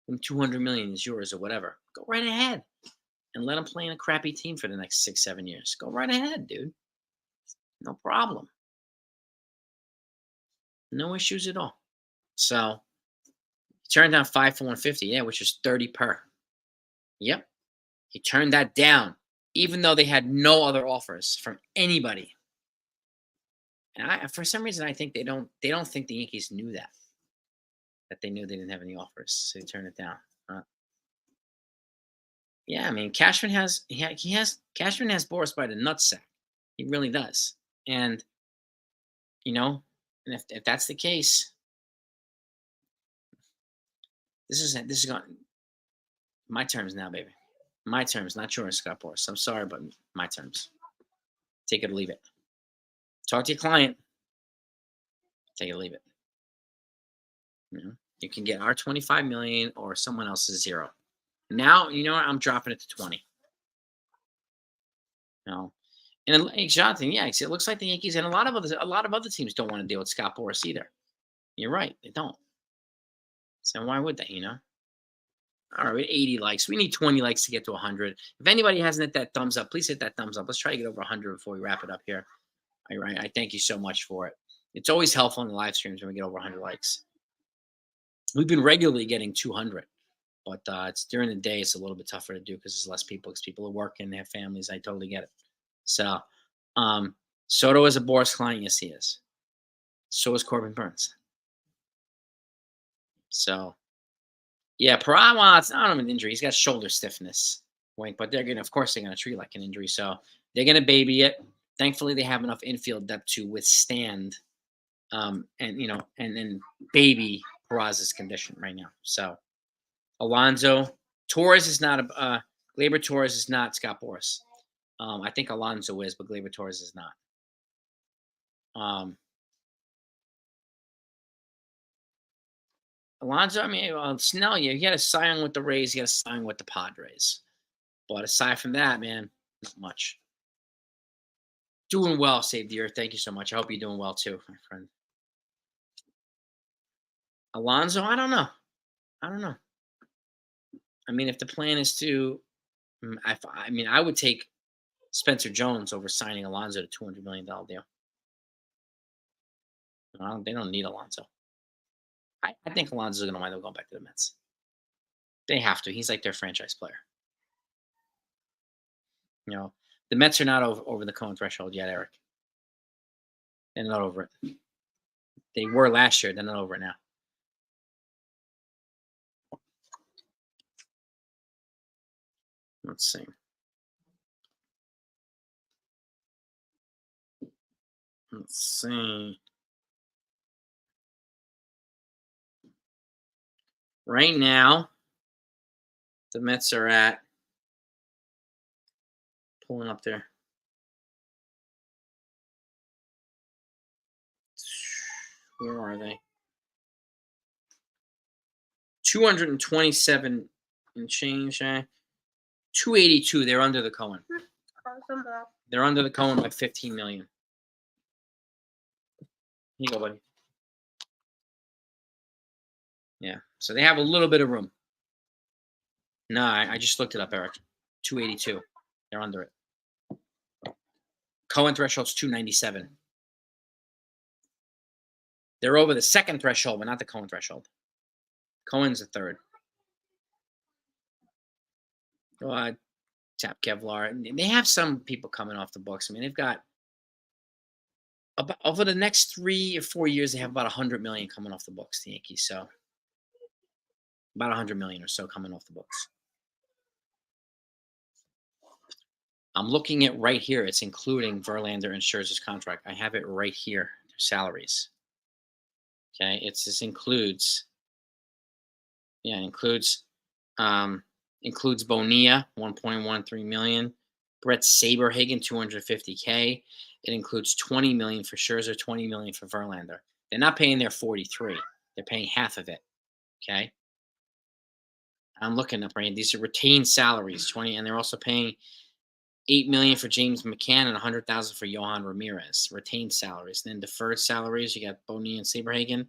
[SPEAKER 1] $200 million is yours or whatever. Go right ahead and let him play in a crappy team for the next 6-7 years. Go right ahead, dude. No problem. No issues at all. So he turned down 5 for 150, yeah, which is 30 per. Yep. He turned that down, even though they had no other offers from anybody. And for some reason, I think they don't think the Yankees knew that they knew they didn't have any offers, so they turned it down. Yeah, I mean, Cashman has Boris by the nutsack. He really does. And and if that's the case, this is going my terms now, baby. My terms, not yours, Scott Boris. I'm sorry, but my terms. Take it or leave it. Talk to your client. Take it or leave it. You can get our $25 million or someone else's $0. Now, I'm dropping it to 20. And Jonathan, yeah, it looks like the Yankees and a lot of other teams don't want to deal with Scott Boris either. You're right, they don't. So why would they? All right, we had 80 likes. We need 20 likes to get to 100. If anybody hasn't hit that thumbs up, please hit that thumbs up. Let's try to get over 100 before we wrap it up here. I thank you so much for it. It's always helpful in the live streams when we get over 100 likes. We've been regularly getting 200, But it's during the day, it's a little bit tougher to do because there's less people because people are working, they have families. I totally get it. So Soto is a Boris client. Yes, he is. So is Corbin Burns. So yeah, Parra, it's not an injury. He's got shoulder stiffness. Wink, but of course, they're gonna treat like an injury. So they're gonna baby it. Thankfully, they have enough infield depth to withstand, and then baby Peraza's condition right now. So Alonso Torres is not Gleyber Torres is not Scott Boris. I think Alonso is, but Gleyber Torres is not. Alonso, I mean, Snell, yeah, he had a Cy Young with the Rays, he had a Cy Young with the Padres. But aside from that, man, not much. Doing well, Save the Earth. Thank you so much. I hope you're doing well too, my friend. Alonso, I don't know. I mean, if the plan is to, I would take Spencer Jones over signing Alonso to $200 million deal. They don't need Alonso. I think Alonso's going to wind up going back to the Mets. They have to. He's like their franchise player. The Mets are not over the Cohen threshold yet, Eric. They're not over it. They were last year. They're not over it now. Let's see. Right now, the Mets are at pulling up there. Where are they? 227 and change. 282. They're under the Cohen. They're under the Cohen by 15 million. Here you go, buddy. Yeah. So they have a little bit of room. No, I just looked it up, Eric. 282. They're under it. Cohen threshold's 297. They're over the second threshold, but not the Cohen threshold. Cohen's the third. Tap Kevlar. They have some people coming off the books. I mean, they've got over the next 3 or 4 years, they have about 100 million coming off the books, the Yankees. So about 100 million or so coming off the books. I'm looking at right here. It's including Verlander and Scherzer's contract. I have it right here. Their salaries. Okay, this includes. Yeah, it includes Bonilla, 1.13 million. Brett Saberhagen, 250K. It includes 20 million for Scherzer, 20 million for Verlander. They're not paying their 43. They're paying half of it. Okay. I'm looking up right. These are retained salaries, 20, and they're also paying 8 million for James McCann and 100,000 for Johan Ramirez. Retained salaries. Then deferred salaries, you got Bonilla and Saberhagen.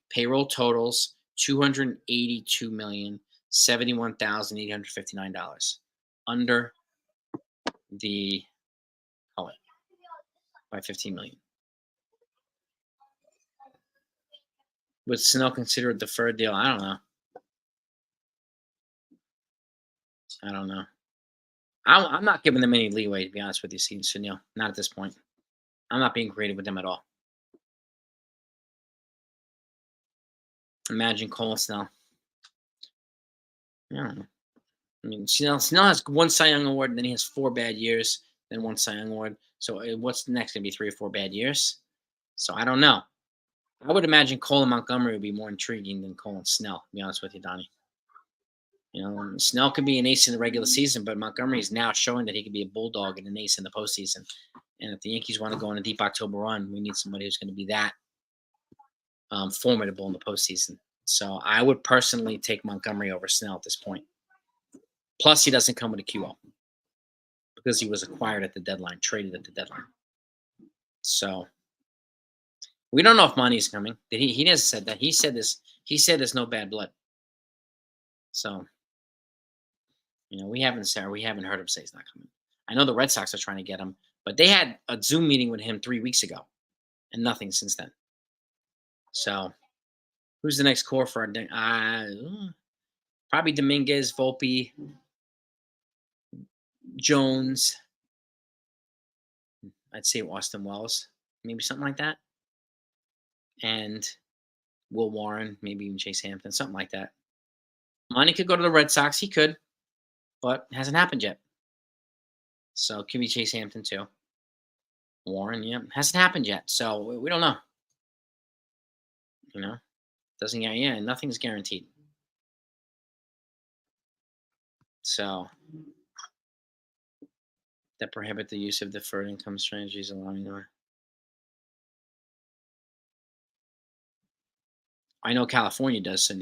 [SPEAKER 1] Payroll totals $282,071,859 under the by 15 million. Would Snell consider a deferred deal? I don't know. I'm not giving them any leeway, to be honest with you, Sunil. Not at this point. I'm not being creative with them at all. Imagine Cole and Snell. I don't know. I mean, Snell has one Cy Young award, and then he has 4 bad years, then one Cy Young award. So what's next? Going to be 3 or 4 bad years? So I don't know. I would imagine Cole and Montgomery would be more intriguing than Cole and Snell, to be honest with you, Donnie. Snell could be an ace in the regular season, but Montgomery is now showing that he could be a bulldog and an ace in the postseason. And if the Yankees want to go on a deep October run, we need somebody who's going to be that formidable in the postseason. So I would personally take Montgomery over Snell at this point. Plus, he doesn't come with a QO because he was acquired at the deadline, traded at the deadline. So we don't know if money's coming. He hasn't said that. He said this. He said there's no bad blood. So, we haven't heard him say he's not coming. I know the Red Sox are trying to get him, but they had a Zoom meeting with him 3 weeks ago, and nothing since then. So, who's the next core for our? Probably Dominguez, Volpe, Jones. I'd say Austin Wells, maybe something like that. And Will Warren, maybe even Chase Hampton, something like that. Money could go to the Red Sox. He could, but it hasn't happened yet. So could be Chase Hampton too. Warren, yeah, hasn't happened yet. So we don't know. Doesn't get, yeah, nothing's guaranteed. So that prohibit the use of deferred income strategies allowing them. I know California does, so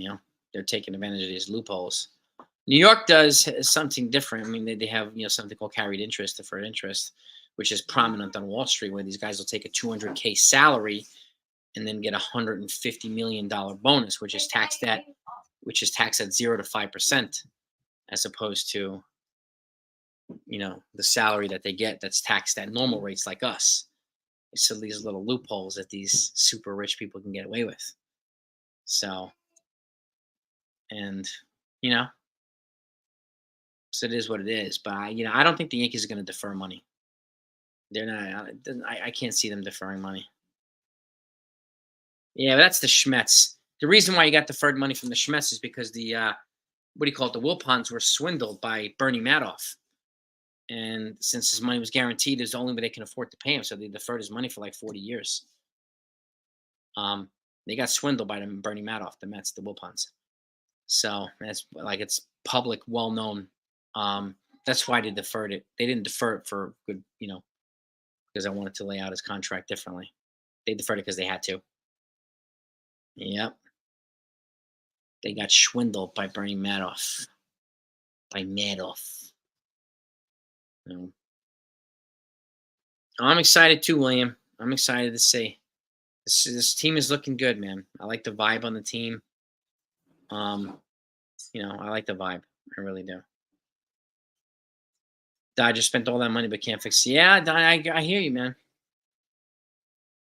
[SPEAKER 1] they're taking advantage of these loopholes. New York does something different. I mean, they have something called carried interest, deferred interest, which is prominent on Wall Street, where these guys will take a $200K salary and then get $150 million bonus, which is taxed at 0 to 5%, as opposed to the salary that they get that's taxed at normal rates like us. So these little loopholes that these super rich people can get away with. So, and so it is what it is. But I don't think the Yankees are going to defer money. They're not. I can't see them deferring money. Yeah, but that's the Schmetz. The reason why you got deferred money from the Schmetz is because the the Wilpons were swindled by Bernie Madoff. And since his money was guaranteed, there's the only way they can afford to pay him. So they deferred his money for like 40 years. They got swindled by Bernie Madoff, the Mets, the Wilpons. So that's like, it's public, well known. That's why they deferred it. They didn't defer it for good, because I wanted to lay out his contract differently. They deferred it because they had to. Yep. They got swindled by Bernie Madoff. I'm excited too, William. I'm excited to see. This team is looking good, man. I like the vibe on the team. I like the vibe. I really do. Dodgers spent all that money but can't fix it. Yeah, I hear you, man.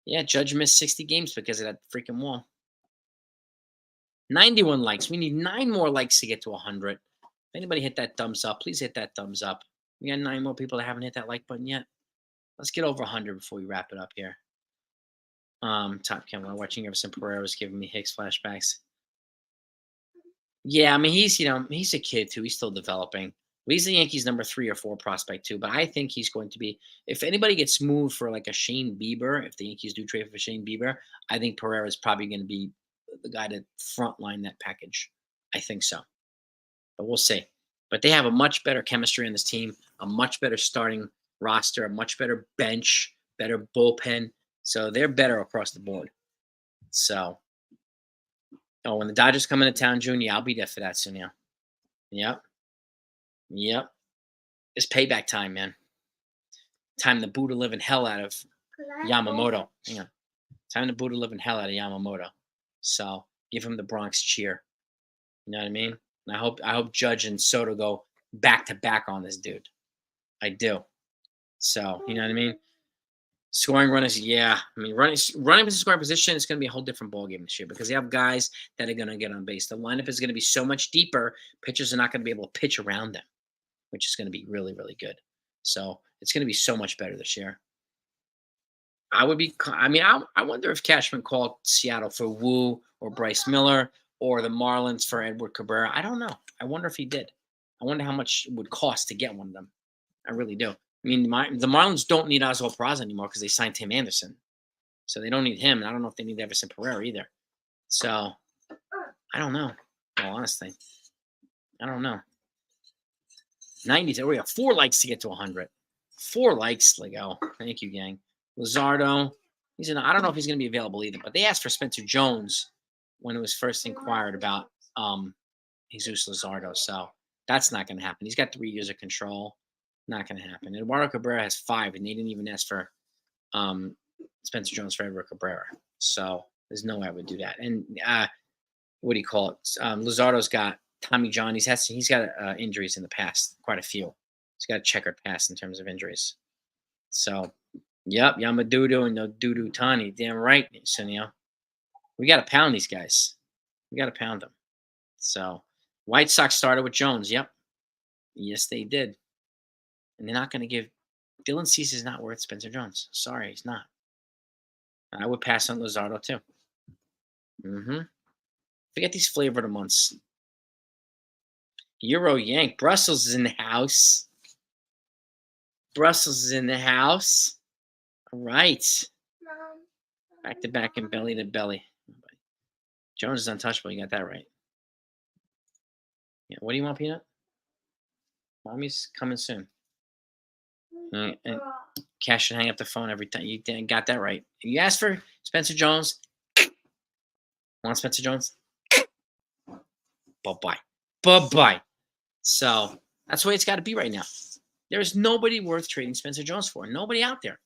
[SPEAKER 1] Yeah, Judge missed 60 games because of that freaking wall. 91 likes. We need 9 more likes to get to 100. If anybody hit that thumbs up, please hit that thumbs up. We got 9 more people that haven't hit that like button yet. Let's get over 100 before we wrap it up here. Top camera watching Everson Pereira was giving me Hicks flashbacks. Yeah, I mean, he's a kid too. He's still developing. He's the Yankees' number 3 or 4 prospect too. But I think he's going to be, if anybody gets moved for like a Shane Bieber, if the Yankees do trade for Shane Bieber, I think Pereira is probably going to be the guy to frontline that package. I think so. But we'll see. But they have a much better chemistry on this team, a much better starting roster, a much better bench, better bullpen. So they're better across the board. So, when the Dodgers come into town, June, I'll be there for that soon, yeah. Yep. It's payback time, man. Time to Buddha living hell out of Yamamoto. Yeah. Time to Buddha living hell out of Yamamoto. So give him the Bronx cheer. You know what I mean? And I hope Judge and Soto go back to back on this dude. I do. So, you know what I mean? Scoring runners, yeah. I mean, running position, scoring position, it's going to be a whole different ballgame this year because you have guys that are going to get on base. The lineup is going to be so much deeper. Pitchers are not going to be able to pitch around them, which is going to be really, really good. So it's going to be so much better this year. I wonder if Cashman called Seattle for Wu or Bryce Miller or the Marlins for Edward Cabrera. I don't know. I wonder if he did. I wonder how much it would cost to get one of them. I really do. I mean, the Marlins don't need Oswald Peraza anymore because they signed Tim Anderson. So they don't need him. And I don't know if they need Everson Pereira either. So I don't know. Well, honestly, I don't know. 90s. We have 4 likes to get to 100. 4 likes, Lego. Thank you, gang. Luzardo. I don't know if he's going to be available either. But they asked for Spencer Jones when it was first inquired about Jesus Luzardo. So that's not going to happen. He's got 3 years of control. Not going to happen. Eduardo Cabrera has 5, and they didn't even ask for Spencer Jones for Eduardo Cabrera. So there's no way I would do that. And what do you call it? Luzardo's got Tommy John. He's got injuries in the past, quite a few. He's got a checkered past in terms of injuries. So, yep, Yamadudu and no Dudu Tani. Damn right, Sunil. We got to pound these guys. We got to pound them. So, White Sox started with Jones. Yep. Yes, they did. And they're not going to give Dylan Cease is not worth Spencer Jones. Sorry, he's not. I would pass on Luzardo too. Forget these flavor of the months. Euro Yank. Brussels is in the house. Brussels is in the house. All right. Back to back and belly to belly. Jones is untouchable. You got that right. Yeah. What do you want, Peanut? Mommy's coming soon. And Cash should hang up the phone every time. You got that right. You asked for Spencer Jones. Want Spencer Jones? Bye-bye. Bye-bye. So that's the way it's got to be right now. There is nobody worth trading Spencer Jones for. Nobody out there.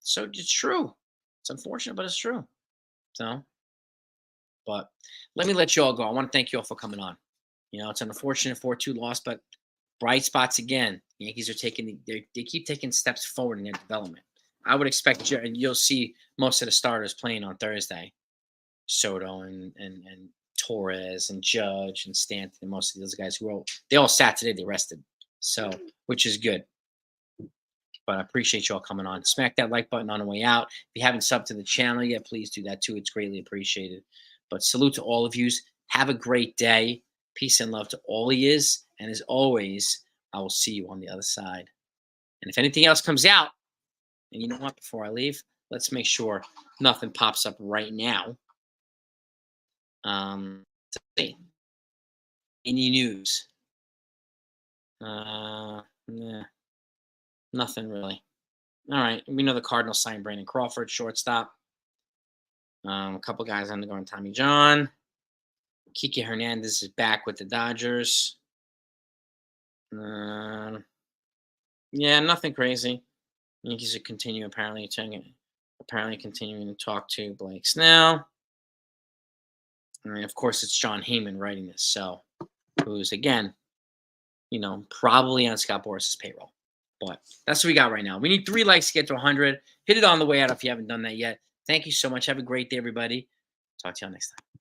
[SPEAKER 1] So it's true. It's unfortunate, but it's true. So, but let me let you all go. I want to thank you all for coming on. It's an unfortunate 4-2 loss, but bright spots again. Yankees are they keep taking steps forward in their development. I would expect you'll see most of the starters playing on Thursday. Soto and Torres and Judge and Stanton and most of those guys they all sat today. They rested, so which is good. But I appreciate you all coming on. Smack that like button on the way out. If you haven't subbed to the channel yet, please do that too. It's greatly appreciated. But salute to all of you. Have a great day. Peace and love to all of you. And as always, I will see you on the other side. And if anything else comes out, and you know what, before I leave, let's make sure nothing pops up right now. Any news? Yeah, nothing really. All right, we know the Cardinals signed Brandon Crawford, shortstop. A couple guys undergoing Tommy John. Kike Hernandez is back with the Dodgers. Yeah, nothing crazy. Yankees are continuing continuing to talk to Blake Snell. And of course, it's John Heyman writing this, so who's again, probably on Scott Boris's payroll. But that's what we got right now. We need 3 likes to get to 100. Hit it on the way out if you haven't done that yet. Thank you so much. Have a great day, everybody. Talk to y'all next time.